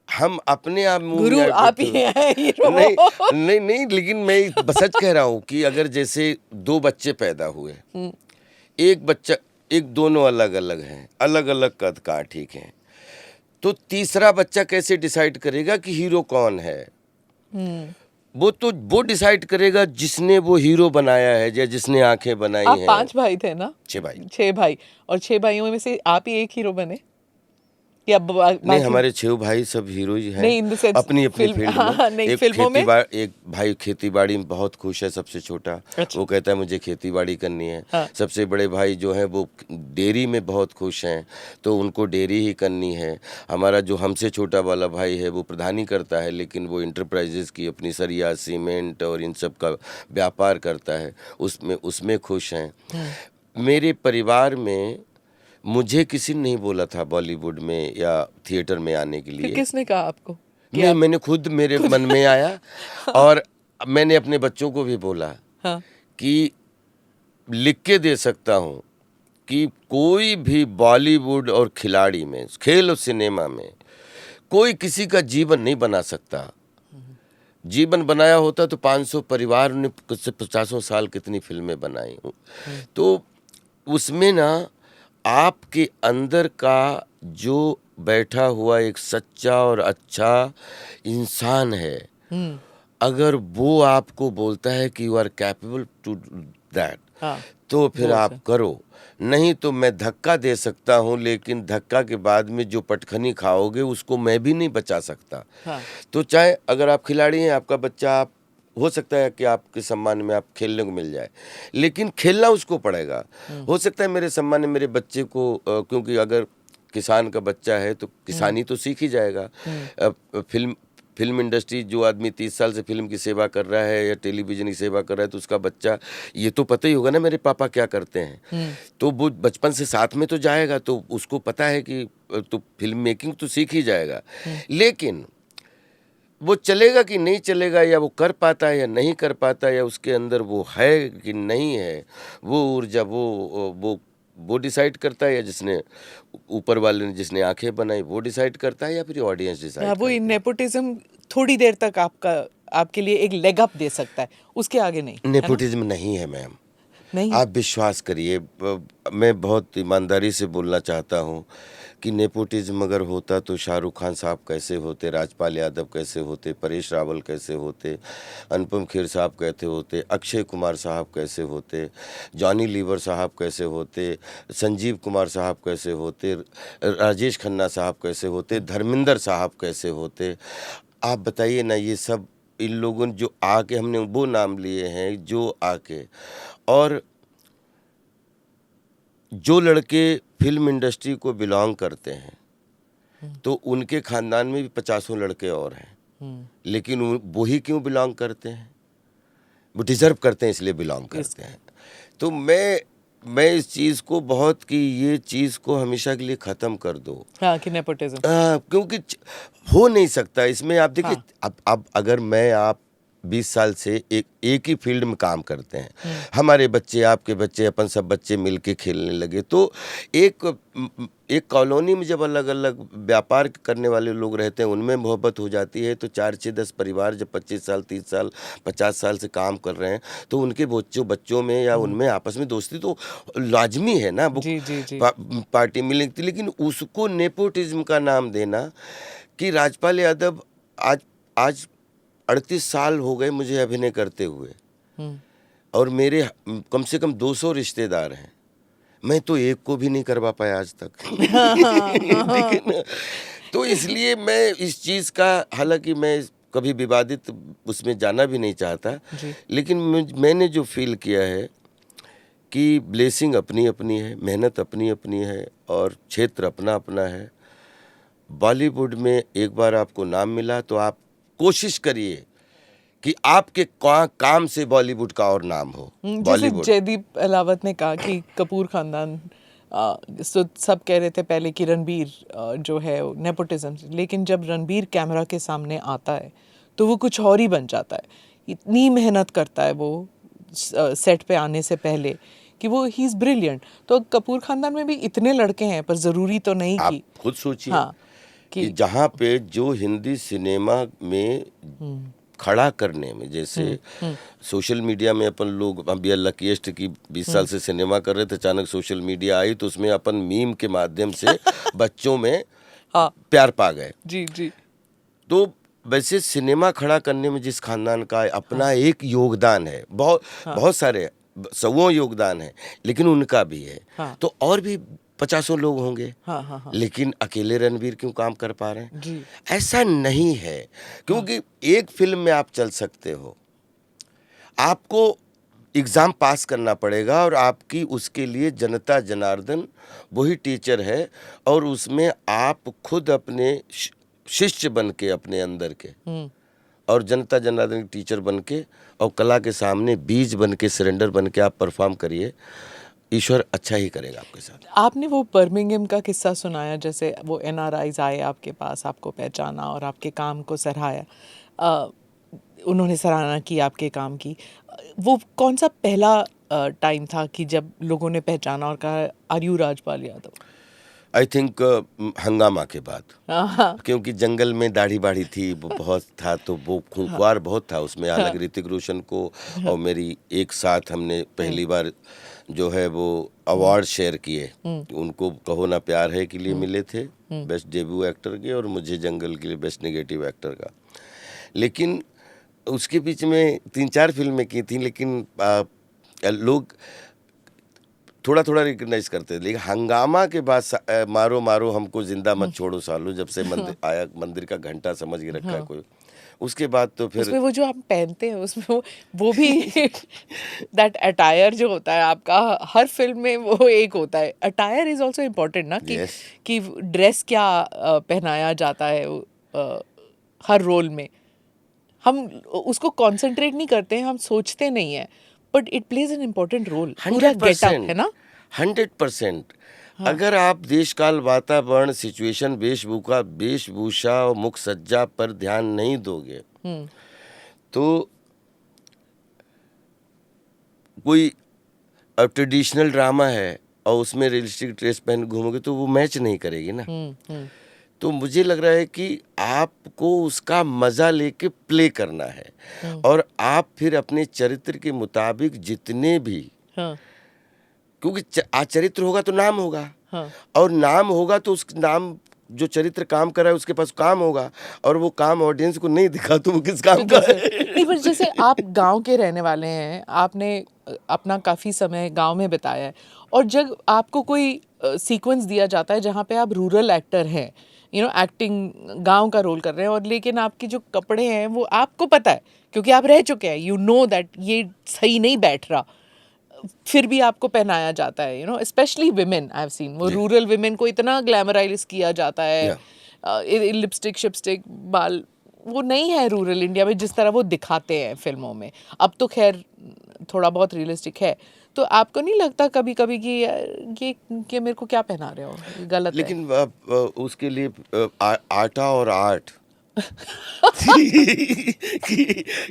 हम अपने आप गुरु आप ही हैं हीरो। नहीं, लेकिन मैं सच कह रहा हूँ कि अगर जैसे 2 बच्चे पैदा हुए, एक बच्चा, दोनों अलग अलग हैं, अलग अलग कद का, ठीक है, तो तीसरा बच्चा कैसे डिसाइड करेगा कि हीरो कौन है? वो डिसाइड करेगा जिसने वो हीरो बनाया है, या जिसने आंखें बनाई हैं। आप 5 भाई थे ना? 6 भाई। 6 भाई, और 6 भाइयों में से आप ही एक हीरो बने या नहीं, हमारे 6 भाई सब हीरो ही हैं। नहीं, इन द सेंस अपनी फील्ड में। नहीं, फिल्मों में एक भाई खेतीबाड़ी में बहुत खुश है, सबसे छोटा। अच्छा। वो कहता है मुझे खेतीबाड़ी करनी है। हाँ। सबसे बड़े भाई जो हैं वो डेयरी में बहुत खुश हैं, तो उनको डेयरी ही करनी है। हमारा जो हमसे छोटा वाला भाई है वो प्रधानी करता है, लेकिन वो इंटरप्राइजेस की अपनी सरिया, सीमेंट और इन सब का व्यापार करता है, उसमें खुश हैं। मेरे परिवार में मुझे किसी ने नहीं बोला था बॉलीवुड में या थिएटर में आने के लिए। किसने कहा आपको? मैंने खुद, मेरे मन में आया, और मैंने अपने बच्चों को भी बोला कि लिख के दे सकता हूँ कि कोई भी बॉलीवुड और खिलाड़ी में, खेल और सिनेमा में, कोई किसी का जीवन नहीं बना सकता। जीवन बनाया होता तो 500 परिवार ने 50 साल कितनी फिल्में बनाई हूँ। तो उसमें ना आपके अंदर का जो बैठा हुआ एक सच्चा और अच्छा इंसान है, अगर वो आपको बोलता है कि you are capable to that, तो फिर आप करो। नहीं तो मैं धक्का दे सकता हूँ, लेकिन धक्का के बाद में जो पटखनी खाओगे उसको मैं भी नहीं बचा सकता। तो चाहे अगर आप खिलाड़ी हैं, आपका बच्चा, आप हो सकता है कि आपके सम्मान में आप खेलने को मिल जाए, लेकिन खेलना उसको पड़ेगा। हो सकता है मेरे सम्मान में मेरे बच्चे को क्योंकि अगर किसान का बच्चा है तो किसानी तो सीख ही जाएगा। फिल्म इंडस्ट्री, जो आदमी 30 साल से फिल्म की सेवा कर रहा है या टेलीविजन की सेवा कर रहा है, तो उसका बच्चा ये तो पता ही होगा ना मेरे पापा क्या करते हैं। तो वो बचपन से साथ में तो जाएगा, तो उसको पता है कि तो फिल्म मेकिंग तो सीख ही जाएगा। लेकिन वो चलेगा कि नहीं चलेगा, या वो कर पाता है या नहीं कर पाता, या उसके अंदर वो है कि नहीं है, वो ऊर्जा वो डिसाइड करता है, या जिसने ऊपर वाले ने जिसने आंखें बनाई वो डिसाइड करता है, या फिर ऑडियंस डिसाइड। वो नेपोटिज्म थोड़ी देर तक आपके लिए एक लेग अप दे सकता है, उसके आगे नहीं। नेपोटिज्म नहीं है मैम, नहीं। आप विश्वास करिए, मैं बहुत ईमानदारी से बोलना चाहता हूँ कि नेपोटिज्म अगर होता तो शाहरुख खान साहब कैसे होते, राजपाल यादव कैसे होते, परेश रावल कैसे होते, अनुपम खेर साहब कैसे होते, अक्षय कुमार साहब कैसे होते, जॉनी लीवर साहब कैसे होते, संजीव कुमार साहब कैसे होते, राजेश खन्ना साहब कैसे होते, धर्मेंद्र साहब कैसे होते। आप बताइए ना, ये सब इन लोगों ने जो आके, हमने वो नाम लिए हैं जो आके, और जो लड़के फिल्म इंडस्ट्री को बिलोंग करते हैं तो उनके खानदान में भी 50 लड़के और हैं, लेकिन वही क्यों बिलोंग करते हैं? वो डिजर्व करते हैं इसलिए बिलोंग करते हैं। तो मैं इस चीज़ को बहुत, कि ये चीज़ को हमेशा के लिए ख़त्म कर दो। हाँ, कि नेपोटिज्म क्योंकि हो नहीं सकता इसमें। आप देखिए, अब अगर मैं आप 20 साल से एक ही फील्ड में काम करते हैं, हमारे बच्चे, आपके बच्चे, अपन सब बच्चे मिलके खेलने लगे, तो एक कॉलोनी में जब अलग अलग व्यापार करने वाले लोग रहते हैं, उनमें मोहब्बत हो जाती है, तो 4, 6, 10 परिवार जब 25 साल, 30 साल, 50 साल से काम कर रहे हैं, तो उनके बच्चों में या उनमें आपस में दोस्ती तो लाजमी है ना। जी, जी, जी। पार्टी मिलती थी, लेकिन उसको नेपोटिज्म का नाम देना, कि राजपाल यादव आज 38 साल हो गए मुझे अभिनय करते हुए, और मेरे कम से कम 200 रिश्तेदार हैं, मैं तो एक को भी नहीं करवा पाया आज तक। ठीक है ना? तो इसलिए मैं इस चीज़ का, हालांकि मैं कभी विवादित उसमें जाना भी नहीं चाहता, लेकिन मैंने जो फील किया है कि ब्लेसिंग अपनी अपनी है, मेहनत अपनी अपनी है, और क्षेत्र अपना अपना है। बॉलीवुड में एक बार आपको नाम मिला तो आप कोशिश करिए कि आपके काम से बॉलीवुड का और नाम हो। जैसे जयदीप अहलावत ने कहा कि कपूर खानदान, सब कह रहे थे पहले कि रणबीर जो है नेपोटिज्म, लेकिन जब रणबीर कैमरा के सामने आता है तो वो कुछ और ही बन जाता है। इतनी मेहनत करता है वो सेट पे आने से पहले कि वो ही इज ब्रिलियंट। तो कपूर खानदान में भी इतने लड़के हैं, पर जरूरी तो नहीं आप कि खुद सोचिए, हाँ, कि जहाँ पे जो हिंदी सिनेमा में खड़ा करने में, जैसे सोशल मीडिया में अपन लोग, हम भी लकीएस्ट की 20 साल से सिनेमा कर रहे थे, अचानक सोशल मीडिया आई तो उसमें अपन मीम के माध्यम से बच्चों में प्यार पा गए। जी जी। तो वैसे सिनेमा खड़ा करने में जिस खानदान का अपना एक योगदान है, बहुत सारे 100 योगदान है, लेकिन उनका भी है, तो और भी 50 लोग होंगे। लेकिन अकेले रणबीर क्यों काम कर पा रहे हैं? जी। ऐसा नहीं है, क्योंकि एक फिल्म में आप चल सकते हो, आपको एग्ज़ाम पास करना पड़ेगा, और आपकी उसके लिए जनता जनार्दन वही टीचर है, और उसमें आप खुद अपने शिष्य बन के, अपने अंदर के, और जनता जनार्दन टीचर बन के, और कला के सामने बीज बन के, सरेंडर बन के आप परफॉर्म करिए, ईश्वर अच्छा ही करेगा आपके साथ। आपने वो बर्मिंघम का किस्सा सुनाया, जैसे वो NRIs आए आपके पास, आपको पहचाना और आपके काम को सराहाया, उन्होंने सराहना की आपके काम की। वो कौन सा पहला टाइम था कि जब लोगों ने पहचाना और कहा are you Rajpal Yadav? I think Hungama के बाद, हाँ, क्योंकि जंगल में दाढ़ी बाढ़ी थी, वो बहुत था, तो वो खूंखार बहुत था उसमें। हालांकि ऋतिक रोशन को और मेरी एक साथ हमने पहली बार जो है वो अवार्ड शेयर किए। उनको कहो ना प्यार है के लिए मिले थे बेस्ट डेब्यू एक्टर के, और मुझे जंगल के लिए बेस्ट नेगेटिव एक्टर का। लेकिन उसके बीच में 3-4 फिल्में की थी, लेकिन लोग थोड़ा थोड़ा रिकग्नाइज करते थे। लेकिन हंगामा के बाद मारो मारो हमको जिंदा मत छोड़ो सालो, जब से मंदिर आया, मंदिर का घंटा समझ के रखा है कोई, उसके बाद तो फिर उसमें वो जो आप पहनते हैं उसमें वो भी दैट अटायर जो होता है आपका, हर फिल्म में वो एक होता है। अटायर इज आल्सो इम्पोर्टेंट ना, Yes. कि ड्रेस क्या पहनाया जाता है हर रोल में। हम उसको कंसंट्रेट नहीं करते हैं, हम सोचते नहीं है, but it plays an important role. पूरा गेटअप है ना 100%। अगर आप देश काल वातावरण सिचुएशन वेशभूषा और मुख सज्जा पर ध्यान नहीं दोगे तो कोई ट्रेडिशनल ड्रामा है और उसमें रियलिस्टिक ड्रेस पहन घूमोगे तो वो मैच नहीं करेगी ना। तो मुझे लग रहा है कि आपको उसका मजा लेके प्ले करना है, और आप फिर अपने चरित्र के मुताबिक जितने भी, हाँ, क्योंकि चरित्र होगा तो नाम होगा, हाँ, और नाम होगा तो उस नाम जो चरित्र काम कर रहा है उसके पास काम होगा, और वो काम ऑडियंस को नहीं दिखा तो वो किस काम का है। नहीं, पर जैसे आप गांव के रहने वाले हैं, आपने अपना काफ़ी समय गांव में बिताया है, और जब आपको कोई सीक्वेंस दिया जाता है जहाँ पे आप रूरल एक्टर हैं, एक्टिंग गांव का रोल कर रहे हैं, और लेकिन आपके जो कपड़े हैं वो आपको पता है क्योंकि आप रह चुके हैं, यू नो दैट ये सही नहीं बैठ रहा, फिर भी आपको पहनाया जाता है, specially women I have seen, वो रूरल विमेन को इतना ग्लैमराइज किया जाता है, लिपस्टिक शिपस्टिक बाल, वो नहीं है रूरल इंडिया में जिस तरह वो दिखाते हैं फिल्मों में। अब तो खैर थोड़ा बहुत रियलिस्टिक है, तो आपको नहीं लगता कभी कभी कि ये मेरे को क्या पहना रहे हो, ये गलत है? लेकिन उसके लिए आटा और आर्ट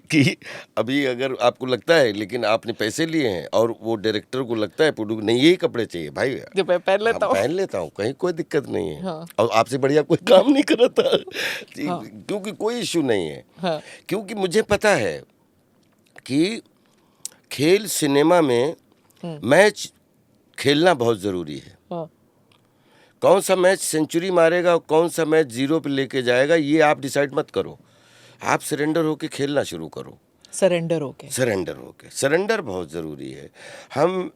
कि अभी अगर आपको लगता है, लेकिन आपने पैसे लिए हैं और वो डायरेक्टर को लगता है प्रोड्यूसर नहीं यही कपड़े चाहिए भाई, जो मैं पहन लेता हूँ, पहन लेता हूँ, कहीं कोई दिक्कत नहीं है। हाँ। और आपसे बढ़िया कोई काम नहीं कर रहा था। क्योंकि कोई इशू नहीं है। हाँ। क्योंकि मुझे पता है कि खेल सिनेमा में मैच खेलना बहुत ज़रूरी है। हाँ। कौन सा मैच सेंचुरी मारेगा और कौन सा मैच 0 पे लेके जाएगा ये आप डिसाइड मत करो, आप सरेंडर होके खेलना शुरू करो। सरेंडर होके सरेंडर बहुत ज़रूरी है। हम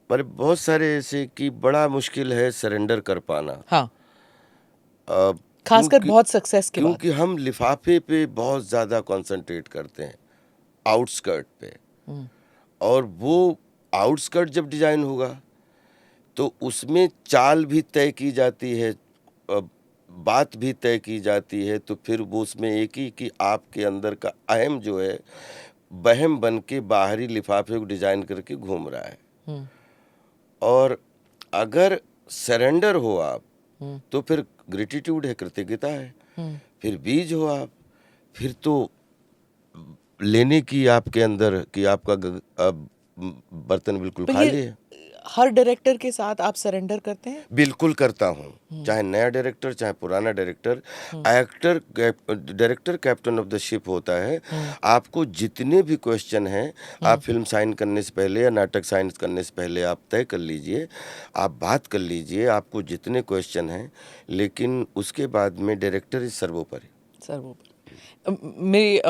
पर बहुत सारे ऐसे कि बड़ा मुश्किल है सरेंडर कर पाना। हाँ, खासकर बहुत सक्सेस के बाद, क्योंकि हम लिफाफे पे बहुत ज़्यादा कंसंट्रेट करते हैं, आउटस्कर्ट पे, और वो आउटस्कर्ट जब डिज़ाइन होगा तो उसमें चाल भी तय की जाती है, बात भी तय की जाती है, तो फिर वो उसमें एक ही कि आपके अंदर का अहम जो है वहम बन के बाहरी लिफाफे को डिज़ाइन करके घूम रहा है। और अगर सरेंडर हो आप तो फिर ग्रेटिट्यूड है, कृतज्ञता है, फिर बीज हो आप, फिर तो लेने की आपके अंदर कि आपका बर्तन बिल्कुल खाली है। हर डायरेक्टर के साथ आप सरेंडर करते हैं? बिल्कुल करता हूँ, चाहे नया डायरेक्टर चाहे पुराना director. Director captain of the ship होता है। आपको जितने भी क्वेश्चन हैं आप फिल्म साइन करने से पहले या नाटक साइन करने से पहले आप तय कर लीजिए, आप बात कर लीजिए, आपको जितने क्वेश्चन हैं, लेकिन उसके बाद में डायरेक्टर इज सर्वोपरि। मेरी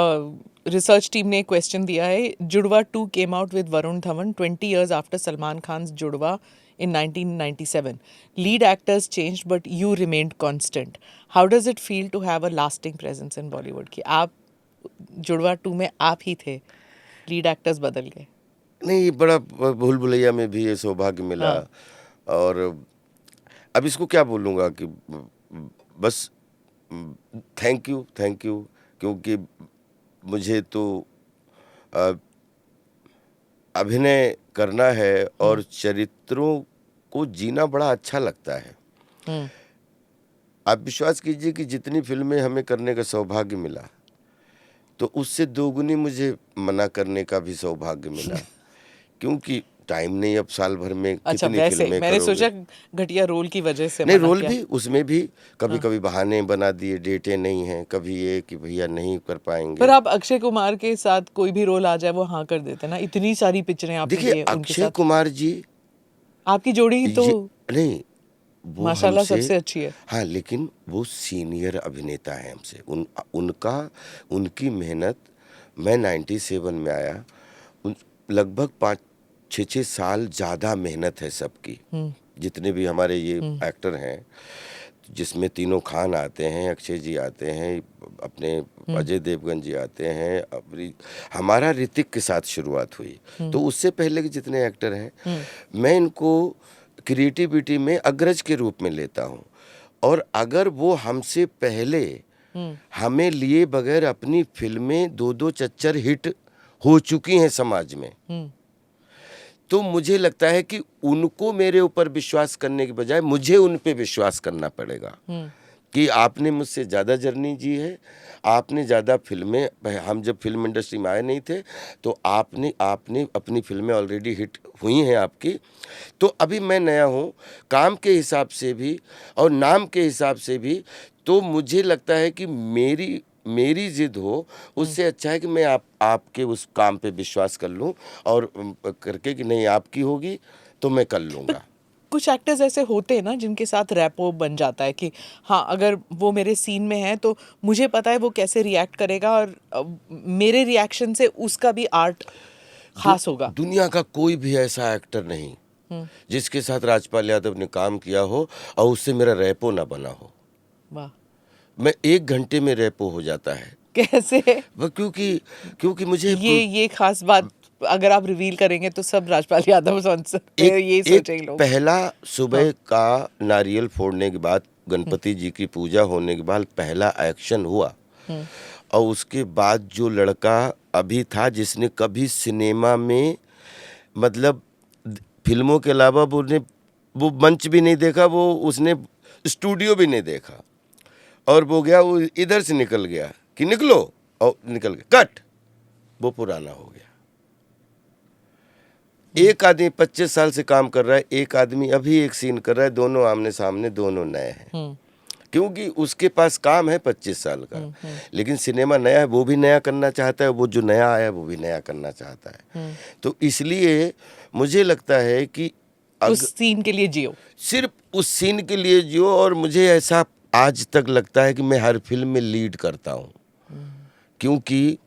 रिसर्च टीम ने एक क्वेश्चन दिया है, Judwaa 2 came out with Varun Dhawan 20 years after Salman Khan's Judwaa in 1997. Lead actors changed but you remained constant. How does it feel to have a lasting presence in Bollywood? कि आप जुड़वा 2 में आप ही थे, लीड एक्टर्स बदल गए? नहीं, बड़ा भूल भुलैया में भी ये सौभाग्य मिला। और अब इसको क्या बोलूँगा कि बस थैंक यू, क्योंकि मुझे तो अभिनय करना है और चरित्रों को जीना बड़ा अच्छा लगता है। आप विश्वास कीजिए कि जितनी फिल्में हमें करने का सौभाग्य मिला तो उससे दोगुनी मुझे मना करने का भी सौभाग्य मिला। क्योंकि टाइम नहीं अब साल भर में अच्छा, कितनी वैसे फिल्में मैंने करोगे। सोचा घटिया रोल की वजह से नहीं, मना रोल किया। भी उसमें भी कभी कभी बहाने बना दिए, डेटें नहीं हैं, कभी ये कि भैया नहीं कर पाएंगे। पर आप अक्षय कुमार के साथ कोई भी रोल आ जाए वो हाँ कर देते ना, इतनी सारी पिक्चरें आपने की देखिए हैं उनके अक्षय साथ। कुमार जी आपकी जोड़ी तो ये नहीं, वो माशाल्लाह हमसे, सबसे अच्छी है। हाँ, लेकिन वो सीनियर अभिनेता हैं हमसे। उनका उनकी मेहनत, मैं 97 में आया, लगभग 5-6 साल ज़्यादा मेहनत है सबकी। जितने भी हमारे ये एक्टर हैं, जिसमें तीनों खान आते हैं, अक्षय जी आते हैं, अपने अजय देवगन जी आते हैं, हमारा ऋतिक के साथ शुरुआत हुई। तो उससे पहले के जितने एक्टर हैं, मैं इनको क्रिएटिविटी में अग्रज के रूप में लेता हूँ। और अगर वो हमसे पहले हमें लिए बगैर अपनी फिल्में 2-2 चच्चर हिट हो चुकी हैं समाज में, तो मुझे लगता है कि उनको मेरे ऊपर विश्वास करने के बजाय मुझे उन पे विश्वास करना पड़ेगा कि आपने मुझसे ज़्यादा जर्नी जी है, आपने ज़्यादा फिल्में, हम जब फिल्म इंडस्ट्री में आए नहीं थे तो आपने अपनी फिल्में ऑलरेडी हिट हुई हैं आपकी। तो अभी मैं नया हूँ, काम के हिसाब से भी और नाम के हिसाब से भी। तो मुझे लगता है कि मेरी जिद हो, उससे अच्छा है कि मैं आपके उस काम पे विश्वास कर लूं और करके कि नहीं आपकी होगी तो मैं कर लूँगा। कुछ एक्टर्स ऐसे होते हैं ना जिनके साथ रैपो बन जाता है कि हाँ, अगर वो मेरे सीन में है तो मुझे पता है वो कैसे रिएक्ट करेगा और मेरे रिएक्शन से उसका भी आर्ट खास होगा। दुनिया का कोई भी ऐसा एक्टर नहीं जिसके साथ राजपाल यादव ने काम किया हो और उससे मेरा रैपो ना बना हो। वाह, मैं 1 घंटे में रैपो हो जाता है। कैसे? वो क्योंकि मुझे ये खास बात अगर आप रिवील करेंगे तो सब राजपाल यादव यही सोचेंगे लोग। पहला सुबह का नारियल फोड़ने के बाद, गणपति जी की पूजा होने के बाद पहला एक्शन हुआ, और उसके बाद जो लड़का अभी था जिसने कभी सिनेमा में, मतलब फिल्मों के अलावा वो मंच भी नहीं देखा, उसने स्टूडियो भी नहीं देखा, और वो गया, वो इधर से निकल गया कि निकलो, और निकल गया, कट, वो पुराना हो गया। एक आदमी 25 साल से काम कर रहा है, एक आदमी अभी एक सीन कर रहा है, दोनों आमने सामने, दोनों नए हैं, क्योंकि उसके पास काम है 25 साल का, लेकिन सिनेमा नया है, वो भी नया करना चाहता है, वो जो नया आया वो भी नया करना चाहता है। तो इसलिए मुझे लगता है कि उस सीन के लिए जियो, सिर्फ उस सीन के लिए जियो। और मुझे ऐसा आज तक लगता है कि मैं हर फिल्म में लीड करता हूँ, क्योंकि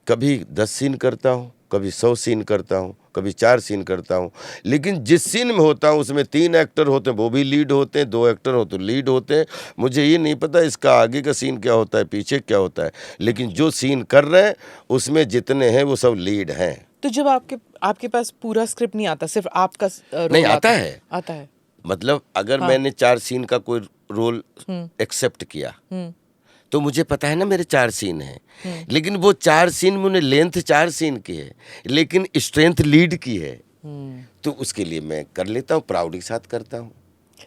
कभी 10 सीन करता हूँ, कभी 100 सीन करता हूँ, कभी 4 सीन करता हूँ, लेकिन जिस सीन में होता हूँ उसमें 3 एक्टर होते हैं, वो भी लीड होते हैं, 2 एक्टर हो तो लीड होते हैं। मुझे ये नहीं पता इसका आगे का सीन क्या होता है, पीछे क्या होता है, लेकिन जो सीन कर रहे हैं उसमें जितने हैं वो सब लीड हैं। तो जब आपके पास पूरा स्क्रिप्ट नहीं आता, सिर्फ आपका रोल नहीं आता है, आता है, मतलब अगर मैंने 4 सीन का कोई रोल एक्सेप्ट किया तो मुझे पता है ना मेरे 4 सीन हैं, लेकिन वो 4 सीन में उन्हें लेंथ 4 सीन की है, लेकिन स्ट्रेंथ लीड की है, तो उसके लिए मैं कर लेता हूँ, प्राउड के साथ करता हूँ।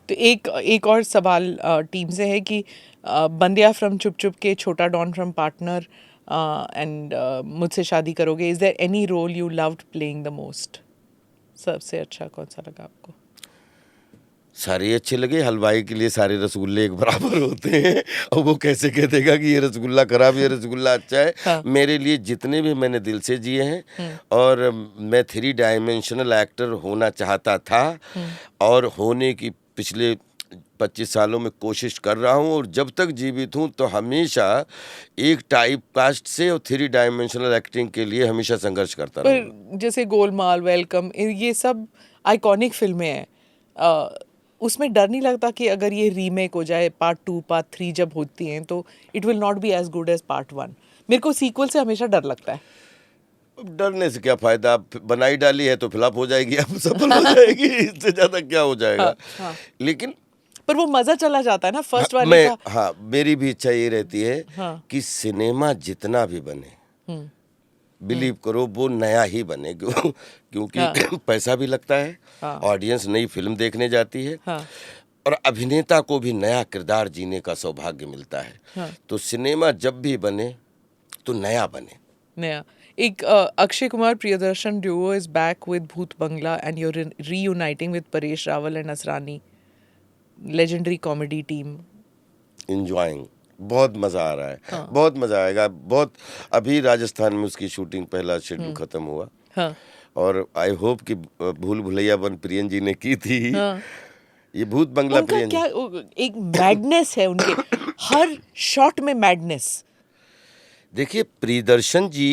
तो एक और सवाल टीम से है कि बंदिया फ्रॉम चुप चुप के, छोटा don from partner and Mujhse Shaadi Karoge, is there any role you loved playing the most? सबसे अच्छा कौन सा लगा आपको? सारे अच्छे लगे। हलवाई के लिए सारे रसगुल्ले एक बराबर होते हैं, और वो कैसे कह देगा कि ये रसगुल्ला खराब, ये रसगुल्ला अच्छा है। हाँ। मेरे लिए जितने भी मैंने दिल से जिए हैं, और मैं 3 डायमेंशनल एक्टर होना चाहता था, और होने की पिछले 25 सालों में कोशिश कर रहा हूँ, और जब तक जीवित हूँ तो हमेशा एक टाइप कास्ट से और 3 डायमेंशनल एक्टिंग के लिए हमेशा संघर्ष करता रहा। पर जैसे गोलमाल, वेलकम, ये सब आइकॉनिक फिल्में हैं, उसमें डर नहीं लगता कि अगर ये रीमेक हो जाए, पार्ट 2 पार्ट 3 जब होती हैं तो it will not be as good as part 1? मेरे को सीक्वल से हमेशा डर लगता है। डरने से क्या फायदा, आप बनाई डाली है तो फ्लॉप हो जाएगी, अब सफल हो जाएगी, इससे ज्यादा क्या हो जाएगा। हाँ। लेकिन पर वो मजा चला जाता है ना फर्स्ट वाले का। हाँ, मेरी भी इच्छा ये रहती है हाँ। कि सिनेमा जितना भी बने, बिलीव करो वो नया ही बने, क्योंकि हाँ। पैसा भी लगता है, हाँ। ऑडियंस नई फिल्म देखने जाती है, हाँ। और अभिनेता को भी नया किरदार जीने का सौभाग्य मिलता है। हाँ। तो सिनेमा जब भी बने तो नया बने। नया एक Akshay Kumar Priyadarshan duo is back with Bhoot Bangla and you're reuniting with Paresh Rawal and Asrani. Legendary comedy team. Enjoying, बहुत मज़ा आ रहा है, बहुत मज़ा आएगा। बहुत अभी राजस्थान में उसकी शूटिंग पहला शेड्यूल ख़त्म हुआ, हाँ और आई होप कि भूल भुलैया वन प्रियन जी ने की थी, हाँ ये भूत बंगला उनका प्रियन क्या एक मैडनेस है उनके हर शॉट में मैडनेस। देखिए प्रियदर्शन जी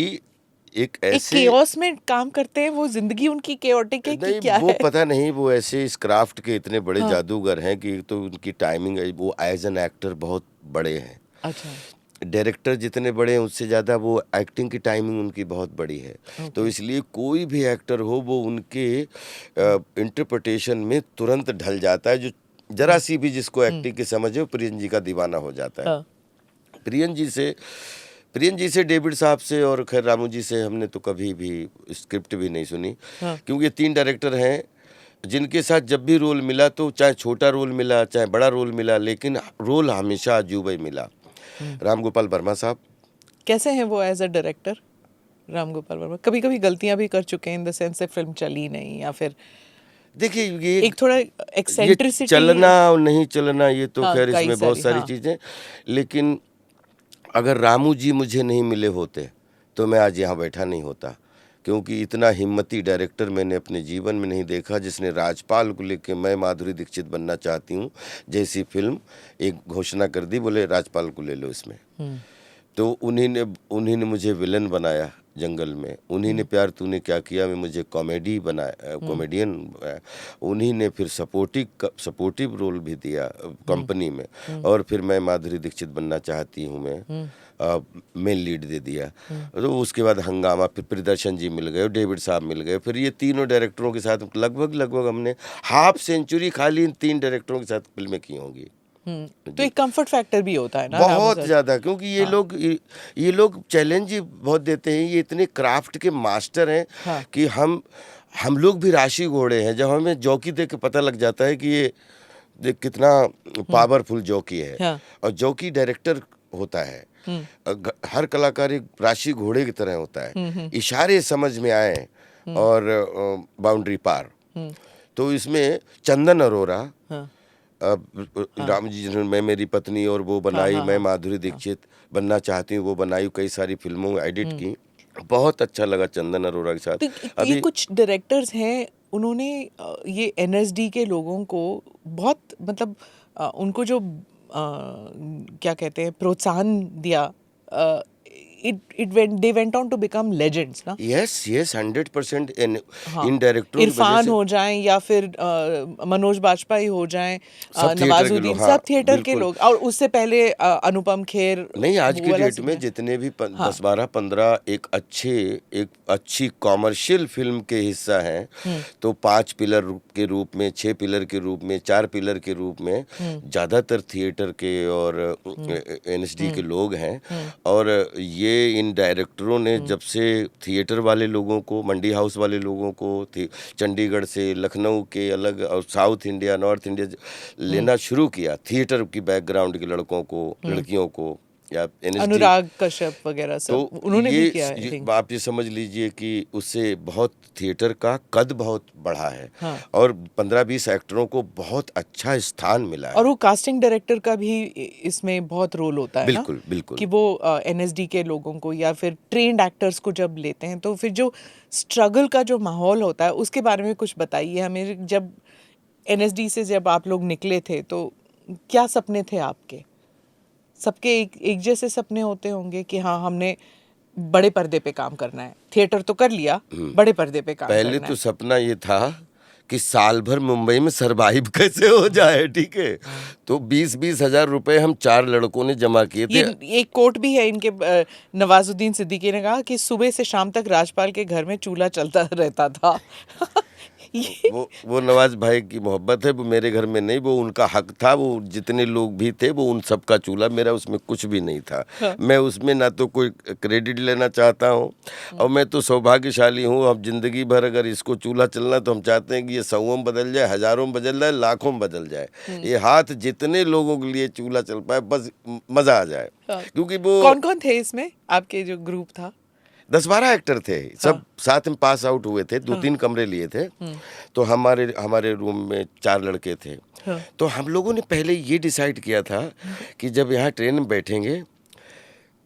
एक एक ऐसे केओस में काम करते हैं, वो जिंदगी उनकी केओटिक है कि नहीं, क्या वो है? पता नहीं, वो ऐसे इस क्राफ्ट के इतने बड़े जादूगर हैं कि तो उनकी टाइमिंग है, वो एज एन एक्टर बहुत बड़े हैं। अच्छा डायरेक्टर जितने बड़े हैं उससे ज़्यादा वो एक्टिंग की टाइमिंग उनकी बहुत बड़ी है। तो इसलिए कोई भी एक्टर हो वो उनके इंटरप्रिटेशन में तुरंत ढल जाता है। जो जरा सी भी जिसको एक्टिंग की समझ है, प्रियन जी का दीवाना हो जाता है। हाँ प्रियन जी से डेविड साहब से और खैर रामू जी से हमने तो कभी भी स्क्रिप्ट भी नहीं सुनी, क्योंकि ये 3 डायरेक्टर हैं जिनके साथ जब भी रोल मिला, तो चाहे छोटा रोल मिला चाहे बड़ा रोल मिला, लेकिन रोल हमेशा अजूबा ही मिला। राम गोपाल वर्मा साहब कैसे हैं वो as a director? Ram Gopal Varma कभी कभी गलतियां भी कर चुके हैं, इन द सेंस से फिल्म चली नहीं, या फिर देखिए ये एक थोड़ा ये एक्सेंट्रिसिटी चलना और नहीं चलना, ये तो हाँ, खैर कई इसमें बहुत सारी, सारी हाँ। चीज़ें, लेकिन अगर रामू जी मुझे नहीं मिले होते तो मैं आज यहाँ बैठा नहीं होता, क्योंकि इतना हिम्मती डायरेक्टर मैंने अपने जीवन में नहीं देखा, जिसने राजपाल को लेके मैं माधुरी दीक्षित बनना चाहती हूँ जैसी फिल्म एक घोषणा कर दी, बोले राजपाल को ले लो इसमें। तो उन्हीं ने मुझे विलन बनाया जंगल में, उन्हीं ने प्यार तूने क्या किया में मुझे कॉमेडी बनाया, कॉमेडियन बनाया, उन्हीं ने फिर सपोर्टिव रोल भी दिया कंपनी में, और फिर मैं माधुरी दीक्षित बनना चाहती हूँ मैं मेन लीड दे दिया। तो उसके बाद हंगामा, फिर प्रियदर्शन जी मिल गए, डेविड साहब मिल गए, फिर ये तीनों डायरेक्टरों के साथ लगभग हमने हाफ सेंचुरी खाली इन 3 डायरेक्टरों के साथ फिल्में की होंगी। तो एक कंफर्ट फैक्टर भी होता है ना बहुत ज़्यादा, क्योंकि ये लोग चैलेंज ही बहुत देते हैं, ये इतने क्राफ्ट के मास्टर हैं कि हम लोग भी राशि घोड़े हैं। जब हमें जॉकी देख के पता लग जाता है कि ये देख कितना पावरफुल जॉकी है, और जॉकी डायरेक्टर होता है, हर कलाकार एक राशि घोड़े की तरह होता है, इशारे समझ में आए और बाउंड्री पार। तो इसमें चंदन अरोरा, राम जी जिन्होंने मैं मेरी पत्नी और वो बनाई, मैं माधुरी दीक्षित बनना चाहती हूँ वो बनाई, कई सारी फिल्मों में एडिट की, बहुत अच्छा लगा चंदन अरोरा के साथ। तो अभी ये कुछ डायरेक्टर्स हैं, उन्होंने ये एनएसडी के लोगों को बहुत मतलब उनको जो क्या कहते हैं प्रोत्साहन दिया, they went on to become legends ना। yes 100% इन डायरेक्टरों की वजह इरफान से हो जाएं या फिर मनोज बाजपेयी हो जाएं, सब थिएटर के नवाजुद्दीन, लोग, सब हाँ, थिएटर के बिल्कुल। लोग, और उससे पहले अनुपम खेर। नहीं, आज वो की वाला डेट सीन में है। जितने भी 10, 12, 15 एक अच्छी कॉमर्शियल फिल्म के हिस्सा हैं, तो 5 पिलर के रूप में, 6 पिलर के रूप में, 4 पिलर के रूप में ज़्यादातर थिएटर के और एनएसडी के लोग हैं। और ये इन डायरेक्टरों ने जब से थिएटर वाले लोगों को, मंडी हाउस वाले लोगों को, चंडीगढ़ से, लखनऊ के अलग और साउथ इंडिया, नॉर्थ इंडिया लेना शुरू किया, थिएटर की बैकग्राउंड के लड़कों को, लड़कियों को, या अनुराग कश्यप वगैरह सब, तो उन्होंने ये भी किया है। आप ये समझ लीजिए कि उससे बहुत थिएटर का कद बहुत बढ़ा है, हाँ। और 15-20 एक्टरों को बहुत अच्छा स्थान मिला है। और वो कास्टिंग डायरेक्टर का भी इसमें बहुत रोल होता है बिल्कुल, ना, बिल्कुल। कि वो एनएसडी के लोगों को या फिर ट्रेंड एक्टर्स को जब लेते हैं, तो फिर जो स्ट्रगल का जो माहौल होता है उसके बारे में कुछ बताइए हमें। जब एनएसडी से जब आप लोग निकले थे तो क्या सपने थे आपके? सबके एक जैसे सपने होते होंगे कि हाँ हमने बड़े पर्दे पे काम करना है, थिएटर तो कर लिया, बड़े पर्दे पे काम पहले करना तो है। सपना ये था कि साल भर मुंबई में सरवाइव कैसे हो जाए, ठीक है। तो 20-20 हजार रुपए हम 4 लड़कों ने जमा किए थे। ये एक कोट भी है इनके, नवाजुद्दीन सिद्दीकी ने कहा कि सुबह से शाम तक राजपाल के घर में चूल्हा चलता रहता था। वो नवाज भाई की मोहब्बत है, वो मेरे घर में नहीं, वो उनका हक था। वो जितने लोग भी थे वो उन सब का चूल्हा, मेरा उसमें कुछ भी नहीं था। मैं उसमें ना तो कोई क्रेडिट लेना चाहता हूँ, और मैं तो सौभाग्यशाली हूँ। अब जिंदगी भर अगर इसको चूल्हा चलना, तो हम चाहते हैं कि ये 100 में बदल जाए, हजारों में बदल जाए, लाखों में बदल जाए। ये हाथ जितने लोगों के लिए चूल्हा चल पाए, बस मजा आ जाए। क्योंकि वो कौन कौन थे इसमें, आपके जो ग्रुप था? 10-12 एक्टर थे, सब साथ में पास आउट हुए थे, 2-3 कमरे लिए थे। तो हमारे रूम में 4 लड़के थे। तो हम लोगों ने पहले ये डिसाइड किया था कि जब यहाँ ट्रेन में बैठेंगे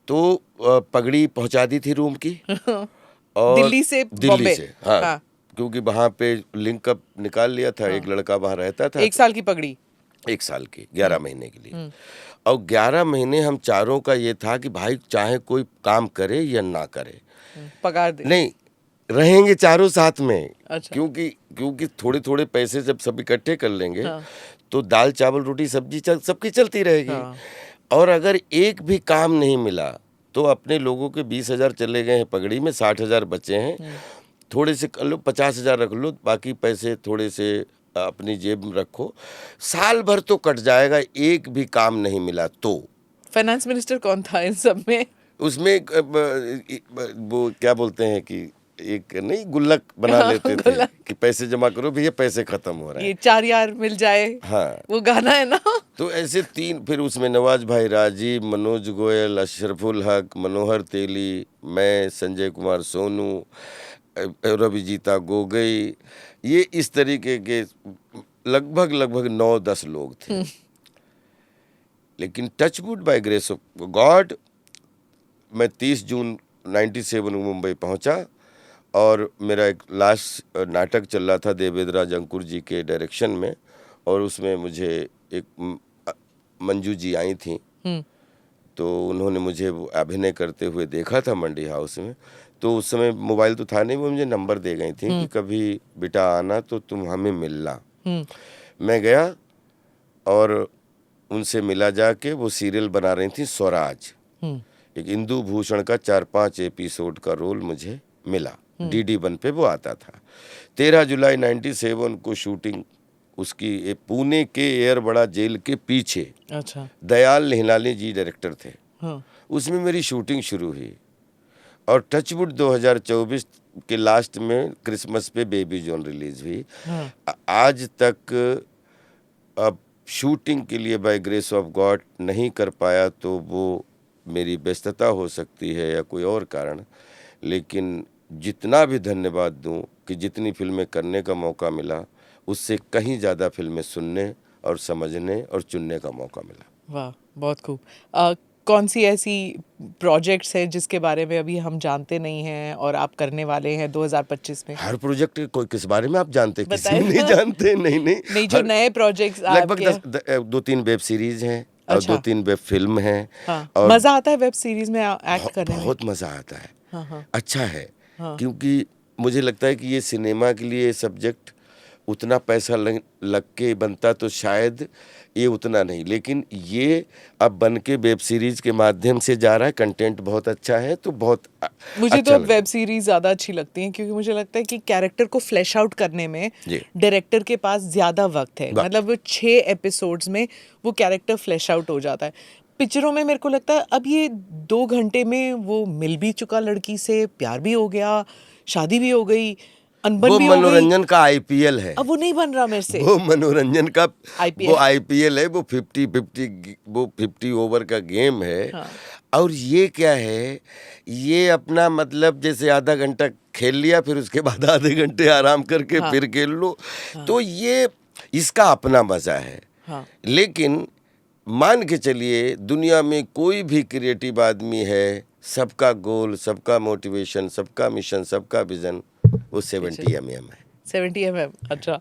तो पगड़ी पहुंचा दी थी रूम की और दिल्ली से बॉम्बे। हाँ, क्योंकि वहाँ पे लिंक अप निकाल लिया था। एक लड़का वहाँ रहता था, 1 साल की पगड़ी, 1 साल की, 11 महीने के लिए। और 11 महीने हम चारों का ये था कि भाई चाहे कोई काम करे या ना करे, पगार दे, नहीं, रहेंगे चारों साथ में। अच्छा। क्योंकि थोड़े थोड़े पैसे जब सब इकट्ठे कर लेंगे तो दाल चावल रोटी सब्जी सबकी चलती रहेगी। और अगर एक भी काम नहीं मिला तो अपने लोगों के 20,000 चले गए हैं पगड़ी में, 60,000 बचे हैं। थोड़े से कर लो, 50,000 रख लो, बाकी पैसे थोड़े से अपनी जेब में रखो, साल भर तो कट जाएगा। एक भी काम नहीं मिला तो। फाइनेंस मिनिस्टर कौन था इन सब में? उसमें वो क्या बोलते हैं कि एक नहीं गुल्लक बना लेते थे कि पैसे जमा करो भैया, पैसे खत्म हो रहे हैं, ये 4 यार मिल जाए, हाँ, वो गाना है ना। तो ऐसे 3, फिर उसमें नवाज भाई राजीव, मनोज गोयल, अशरफुल हक, मनोहर तेली, मैं, संजय कुमार सोनू, रविजीता गोगई, ये इस तरीके के लगभग 9-10 लोग थे। लेकिन touchwood by grace of God मैं 30 जून 97 मुंबई पहुंचा और मेरा एक लास्ट नाटक चल रहा था देवेंद्र अंकुर जी के डायरेक्शन में, और उसमें मुझे एक मंजू जी आई थी। तो उन्होंने मुझे अभिनय करते हुए देखा था मंडी हाउस में। तो उस समय मोबाइल तो था नहीं, वो मुझे नंबर दे गई थी कि कभी बेटा आना तो तुम हमें मिलना। मैं गया और उनसे मिला जाके। वो सीरियल बना रही थी स्वराज, एक इंदु भूषण का 4-5 एपिसोड का रोल मुझे मिला। DD1 पे वो आता था। 13 जुलाई 97 को शूटिंग उसकी पुणे के एयर बड़ा जेल के पीछे, अच्छा, दयाल निहलानी जी डायरेक्टर थे। उसमें मेरी शूटिंग शुरू हुई और टचवुड 2024 के लास्ट में क्रिसमस पे बेबी जॉन रिलीज हुई। आज तक अब शूटिंग के लिए बाय ग्रेस ऑफ गॉड नहीं कर पाया तो वो मेरी व्यस्तता हो सकती है या कोई और कारण, लेकिन जितना भी धन्यवाद दूं कि जितनी फिल्में करने का मौका मिला उससे कहीं ज़्यादा फिल्में सुनने और समझने और चुनने का मौका मिला। वाह, बहुत खूब। कौन सी ऐसी प्रोजेक्ट्स है जिसके बारे में अभी हम जानते नहीं हैं और आप करने वाले हैं 2025 में? हर प्रोजेक्ट कोई किस बारे में आप जानते हैं? किसी नहीं जानते। नहीं, जो नए प्रोजेक्ट्स लगभग 2-3 वेब सीरीज हैं। अच्छा। और 2-3 वेब फिल्म है। हाँ। और मजा आता है वेब सीरीज में एक्ट करने में? बहुत मजा आता है। हाँ। अच्छा है। हाँ। क्योंकि मुझे लगता है कि ये सिनेमा के लिए सब्जेक्ट उतना पैसा लग के बनता तो शायद ये उतना नहीं, लेकिन ये अब बन के वेब सीरीज के माध्यम से जा रहा है। कंटेंट बहुत अच्छा है, तो बहुत मुझे अच्छा तो अब वेब सीरीज ज्यादा अच्छी लगती हैं, क्योंकि मुझे लगता है कि कैरेक्टर को फ्लैश आउट करने में डायरेक्टर के पास ज्यादा वक्त है। मतलब वो 6 एपिसोड्स में वो कैरेक्टर फ्लैश आउट हो जाता है। पिक्चरों में मेरे को लगता है अब ये 2 घंटे में वो मिल भी चुका लड़की से, प्यार भी हो गया, शादी भी हो गई, वो मनोरंजन का IPL है। अब वो नहीं बन रहा मेरे से। वो मनोरंजन का वो IPL है। वो 50 ओवर का गेम है। हाँ। और ये क्या है, ये अपना मतलब जैसे आधा घंटा खेल लिया, फिर उसके बाद आधे घंटे आराम करके हाँ। फिर खेल लो। हाँ। तो ये इसका अपना मजा है। हाँ। लेकिन मान के चलिए दुनिया में कोई भी क्रिएटिव आदमी है, सबका गोल, सबका मोटिवेशन, सबका मिशन, सबका विजन वो 70 mm है। 70 mm, अच्छा।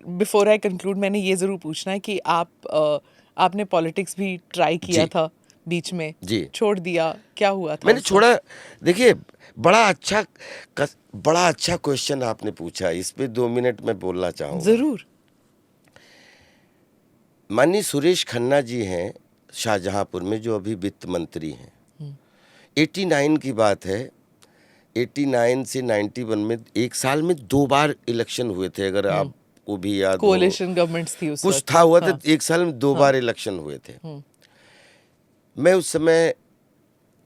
बिफोर आई कंक्लूड मैंने ये ज़रूर पूछना है कि आपने पॉलिटिक्स भी ट्राई किया था बीच में, जी, छोड़ दिया, क्या हुआ था? मैंने छोड़ा। देखिए, बड़ा अच्छा क्वेश्चन आपने पूछा। इस पे 2 मिनट में बोलना चाहूँगा। ज़रूर। माननीय सुरेश खन्ना जी हैं शाहजहांपुर में, जो अभी वित्त मंत्री हैं। 89 की बात है। 89 से 91 में 1 साल में 2 बार इलेक्शन हुए थे, अगर आपको भी याद हो। कोalition गवर्नमेंट्स थी उस कुछ था हुआ था। 1 साल में 2 बार इलेक्शन हुए थे। मैं उस समय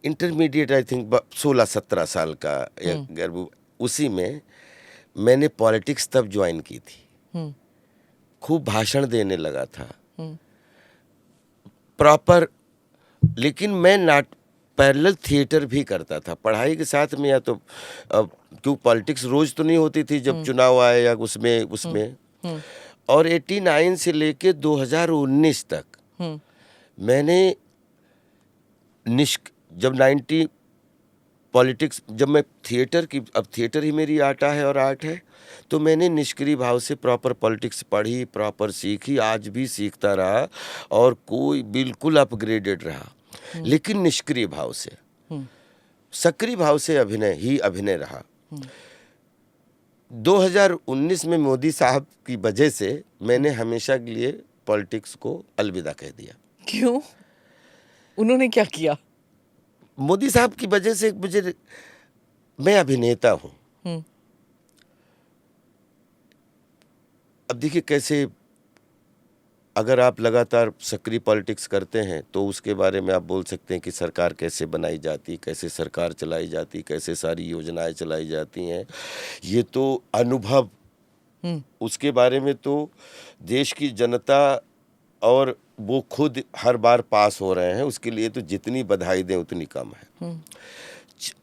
इंटरमीडिएट, आई थिंक 16-17 साल का, अगर उसी में मैंने पॉलिटिक्स तब ज्वाइन की थी। खूब भाषण देने लगा था प्रॉपर। लेकिन मैं पैरेलल थिएटर भी करता था पढ़ाई के साथ में। या तो क्यों पॉलिटिक्स रोज तो नहीं होती थी जब चुनाव आए या उसमें और 89 से लेके 2019 तक मैंने जब 90 पॉलिटिक्स, जब मैं थिएटर की, अब थिएटर ही मेरी आर्ट है, तो मैंने निष्क्रिय भाव से प्रॉपर पॉलिटिक्स पढ़ी, प्रॉपर सीखी, आज भी सीखता रहा और कोई बिल्कुल अपग्रेडेड रहा, लेकिन निष्क्रिय भाव से। सक्रिय भाव से अभिनय रहा। 2019 में मोदी साहब की वजह से मैंने हमेशा के लिए पॉलिटिक्स को अलविदा कह दिया। क्यों? उन्होंने क्या किया? मोदी साहब की वजह से मैं अभिनेता हूं। अब देखिए कैसे, अगर आप लगातार सक्रिय पॉलिटिक्स करते हैं तो उसके बारे में आप बोल सकते हैं कि सरकार कैसे बनाई जाती, कैसे सरकार चलाई जाती, कैसे सारी योजनाएं चलाई जाती हैं, ये तो अनुभव, उसके बारे में तो देश की जनता और वो खुद हर बार पास हो रहे हैं, उसके लिए तो जितनी बधाई दें उतनी कम है।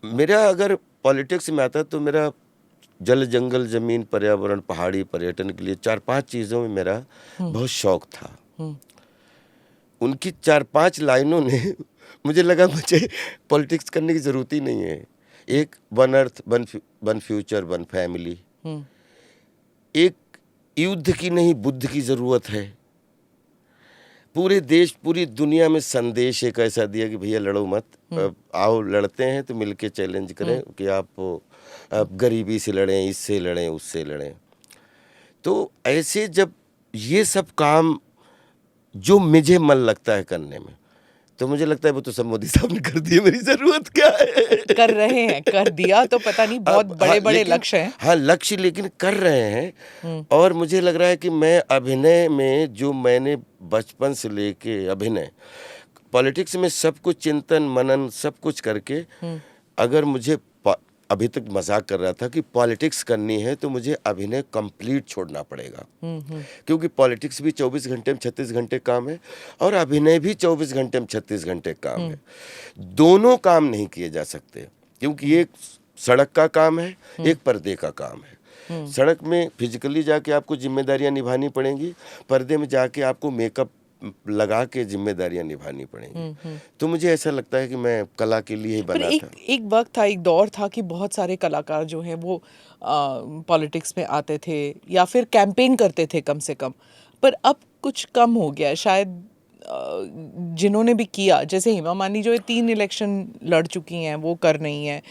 मेरा अगर पॉलिटिक्स में आता तो मेरा जल जंगल जमीन पर्यावरण पहाड़ी पर्यटन के लिए 4-5 चीज़ों में मेरा बहुत शौक था। उनकी 4-5 लाइनों ने मुझे लगा मुझे पॉलिटिक्स करने की ज़रूरत ही नहीं है। एक one earth one future one family, एक युद्ध की नहीं बुद्ध की ज़रूरत है। पूरे देश पूरी दुनिया में संदेश एक ऐसा दिया कि भैया लड़ो मत, आओ लड़ते हैं तो मिलके चैलेंज करें कि आप गरीबी से लड़ें, इससे लड़ें, उससे लड़ें। तो ऐसे जब ये सब काम जो मुझे मन लगता है करने में, तो मुझे लगता है वो तो सब मोदी साहब ने कर दिए, मेरी जरूरत क्या है। कर रहे हैं, कर दिया तो पता नहीं, बहुत बड़े बड़े लक्ष्य हैं। हाँ लक्ष्य, लेकिन कर रहे हैं। और मुझे लग रहा है कि मैं अभिनय में जो मैंने बचपन से लेके अभिनय, पॉलिटिक्स में सब कुछ चिंतन मनन सब कुछ करके, अगर मुझे अभी तक मजाक कर रहा था कि पॉलिटिक्स करनी है तो मुझे अभिनय कंप्लीट छोड़ना पड़ेगा, क्योंकि पॉलिटिक्स भी 24 घंटे में 36 घंटे काम है और अभिनय भी 24 घंटे में 36 घंटे काम है। दोनों काम नहीं किए जा सकते, क्योंकि एक सड़क का काम है, एक पर्दे का काम है। सड़क में फिजिकली जाके आपको जिम्मेदारियां निभानी पड़ेंगी, पर्दे में जाके आपको मेकअप लगा के जिम्मेदारियां निभानी पड़ेंगी। तो मुझे ऐसा लगता है कि मैं कला के लिए ही बना था। एक वक्त था, एक दौर था कि बहुत सारे कलाकार जो हैं वो पॉलिटिक्स में आते थे या फिर कैंपेन करते थे कम से कम, पर अब कुछ कम हो गया शायद। जिन्होंने भी किया, जैसे हेमा मालिनी जो 3 इलेक्शन लड़ चुकी हैं, वो कर नहीं है,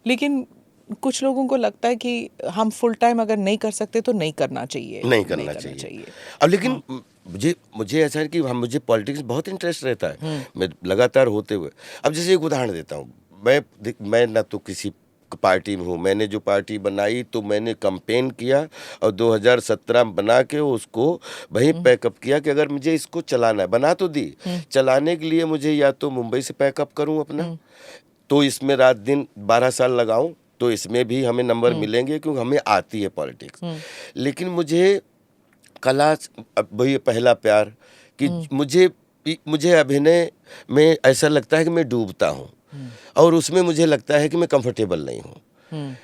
लेकिन कुछ लोगों को लगता है कि हम फुल टाइम अगर नहीं कर सकते तो नहीं करना चाहिए, नहीं करना चाहिए। अब लेकिन मुझे ऐसा है कि मुझे पॉलिटिक्स में बहुत इंटरेस्ट रहता है, मैं लगातार होते हुए। अब जैसे एक उदाहरण देता हूँ, मैं ना तो किसी पार्टी में हूँ, मैंने जो पार्टी बनाई तो मैंने कैंपेन किया और 2017 में बना के उसको वहीं पैकअप किया कि अगर मुझे इसको चलाना है, बना तो दी, चलाने के लिए मुझे या तो मुंबई से पैकअप करूँ अपना, तो इसमें रात दिन 12 साल लगाऊं तो इसमें भी हमें नंबर मिलेंगे, क्योंकि हमें आती है पॉलिटिक्स। लेकिन मुझे कला, वही पहला प्यार कि मुझे अभिनय में ऐसा लगता है कि मैं डूबता हूँ और उसमें मुझे लगता है कि मैं कंफर्टेबल नहीं हूँ।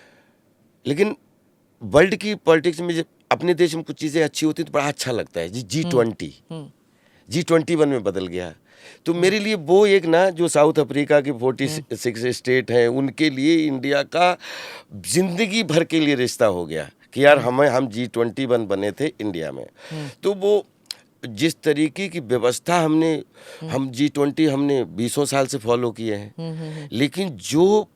लेकिन वर्ल्ड की पॉलिटिक्स में अपने देश में कुछ चीज़ें अच्छी होती तो बड़ा अच्छा लगता है। G21 में बदल गया, तो मेरे लिए वो एक ना, जो साउथ अफ्रीका के 46 स्टेट हैं, उनके लिए इंडिया का जिंदगी भर के लिए रिश्ता हो गया कि यार हम G21 बने थे इंडिया में। तो वो जिस तरीके की व्यवस्था हम G20 हमने 20 साल से फॉलो किए हैं, लेकिन जो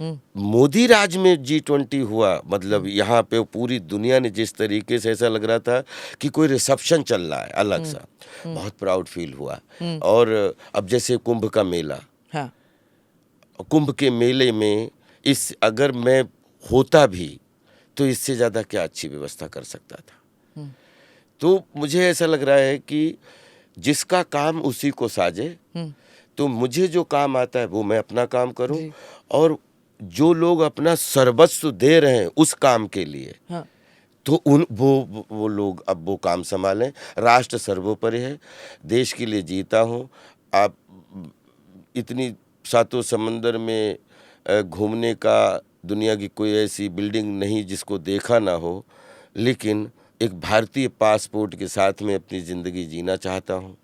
मोदी राज में G20 हुआ, मतलब यहाँ पे पूरी दुनिया ने जिस तरीके से, ऐसा लग रहा था कि कोई रिसेप्शन चल रहा है अलग सा, बहुत प्राउड फील हुआ। और अब जैसे कुंभ का मेला, हाँ। कुंभ के मेले में अगर मैं होता भी तो इससे ज़्यादा क्या अच्छी व्यवस्था कर सकता था। तो मुझे ऐसा लग रहा है कि जिसका काम उसी को साजे, तो मुझे जो काम आता है वो मैं अपना काम करूं, और जो लोग अपना सर्वस्व दे रहे हैं उस काम के लिए, हाँ। तो वो लोग अब वो काम संभालें। राष्ट्र सर्वोपरि है, देश के लिए जीता हूँ। आप इतनी सातों समंदर में घूमने का दुनिया की कोई ऐसी बिल्डिंग नहीं जिसको देखा ना हो, लेकिन एक भारतीय पासपोर्ट के साथ में अपनी ज़िंदगी जीना चाहता हूँ।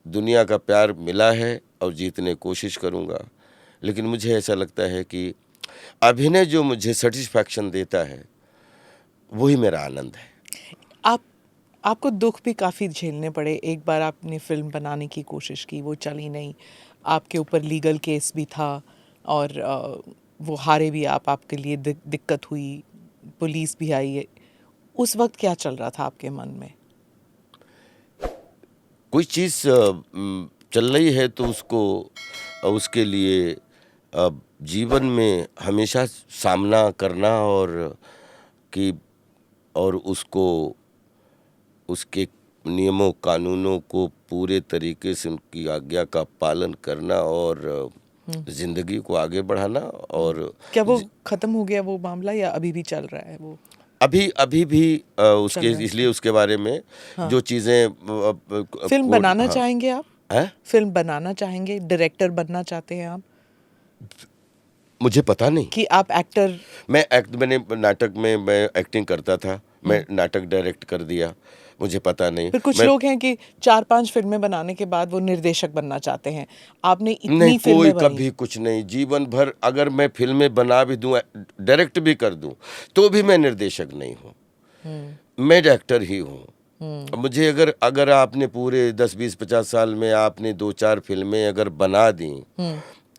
दुनिया का प्यार मिला है और जीतने की कोशिश करूँगा, लेकिन मुझे ऐसा लगता है कि अभिनय जो मुझे सेटिस्फैक्शन देता है वही मेरा आनंद है। आपको दुख भी काफ़ी झेलने पड़े। एक बार आपने फिल्म बनाने की कोशिश की, वो चली नहीं, आपके ऊपर लीगल केस भी था और वो हारे भी आप, आपके लिए दिक्कत हुई, पुलिस भी आई है। उस वक्त क्या चल रहा था आपके मन में? कोई चीज़ चल रही है तो उसके लिए जीवन में हमेशा सामना करना और उसके नियमों कानूनों को पूरे तरीके से उनकी आज्ञा का पालन करना और ज़िंदगी को आगे बढ़ाना। और क्या वो ख़त्म हो गया वो मामला या अभी भी चल रहा है वो? अभी भी उसके इसलिए उसके बारे में जो चीज़ें फिल्म बनाना चाहेंगे आप? हैं? फिल्म बनाना चाहेंगे, डायरेक्टर बनना चाहते हैं आप? मुझे पता नहीं कि आप एक्टर। मैंने नाटक में मैं एक्टिंग करता था, मैं नाटक डायरेक्ट कर दिया, मुझे पता नहीं। फिर कुछ लोग हैं कि 4-5 फिल्में बनाने के बाद वो निर्देशक बनना चाहते हैं। आपने इतनी नहीं, फिल्में कोई कभी कुछ नहीं। जीवन भर अगर मैं फिल्में बना भी दूं, डायरेक्ट भी कर दूं, तो भी मैं निर्देशक नहीं हूँ, मैं डायरेक्टर ही हूँ। मुझे अगर आपने पूरे 10-20-50 साल में आपने 2-4 फिल्में अगर बना दी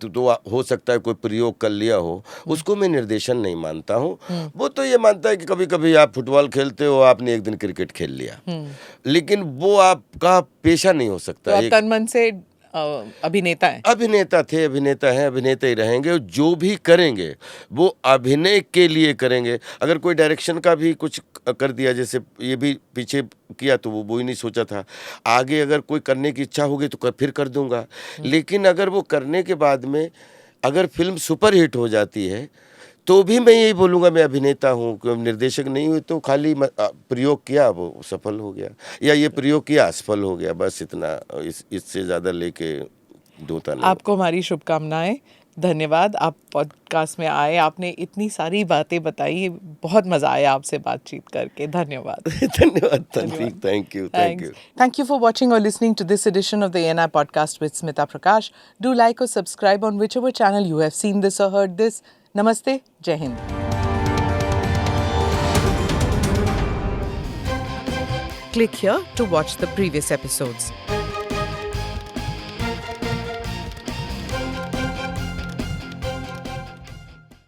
तो हो सकता है कोई प्रयोग कर लिया हो, उसको मैं निर्देशन नहीं मानता हूँ। वो तो ये मानता है कि कभी कभी आप फुटबॉल खेलते हो, आपने एक दिन क्रिकेट खेल लिया, लेकिन वो आपका पेशा नहीं हो सकता। तो आप तन मन से अभिनेता हैं? अभिनेता थे, अभिनेता हैं, अभिनेता ही रहेंगे। जो भी करेंगे वो अभिनय के लिए करेंगे। अगर कोई डायरेक्शन का भी कुछ कर दिया, जैसे ये भी पीछे किया, तो वो ही नहीं सोचा था। आगे अगर कोई करने की इच्छा होगी तो फिर कर दूंगा, लेकिन अगर वो करने के बाद में अगर फिल्म सुपरहिट हो जाती है तो भी मैं यही बोलूँगा मैं अभिनेता हूँ। निर्देशक नहीं हुई तो खाली प्रयोग किया, वो सफल हो गया, या ये प्रयोग किया असफल हो गया, बस इतना। इससे ज़्यादा लेके दोता नहीं। आपको हमारी शुभकामनाएं। धन्यवाद, आप पॉडकास्ट में आए, आपने इतनी सारी बातें बताई, बहुत मज़ा आया आपसे बातचीत करके। धन्यवाद। धन्यवाद Tanveek, thank you. Thank you for watching or listening to this edition of the ANI podcast with Smita Prakash. Do like or subscribe on whichever channel you have seen this or heard this. Namaste, Jai Hind. Click here to watch the previous episodes.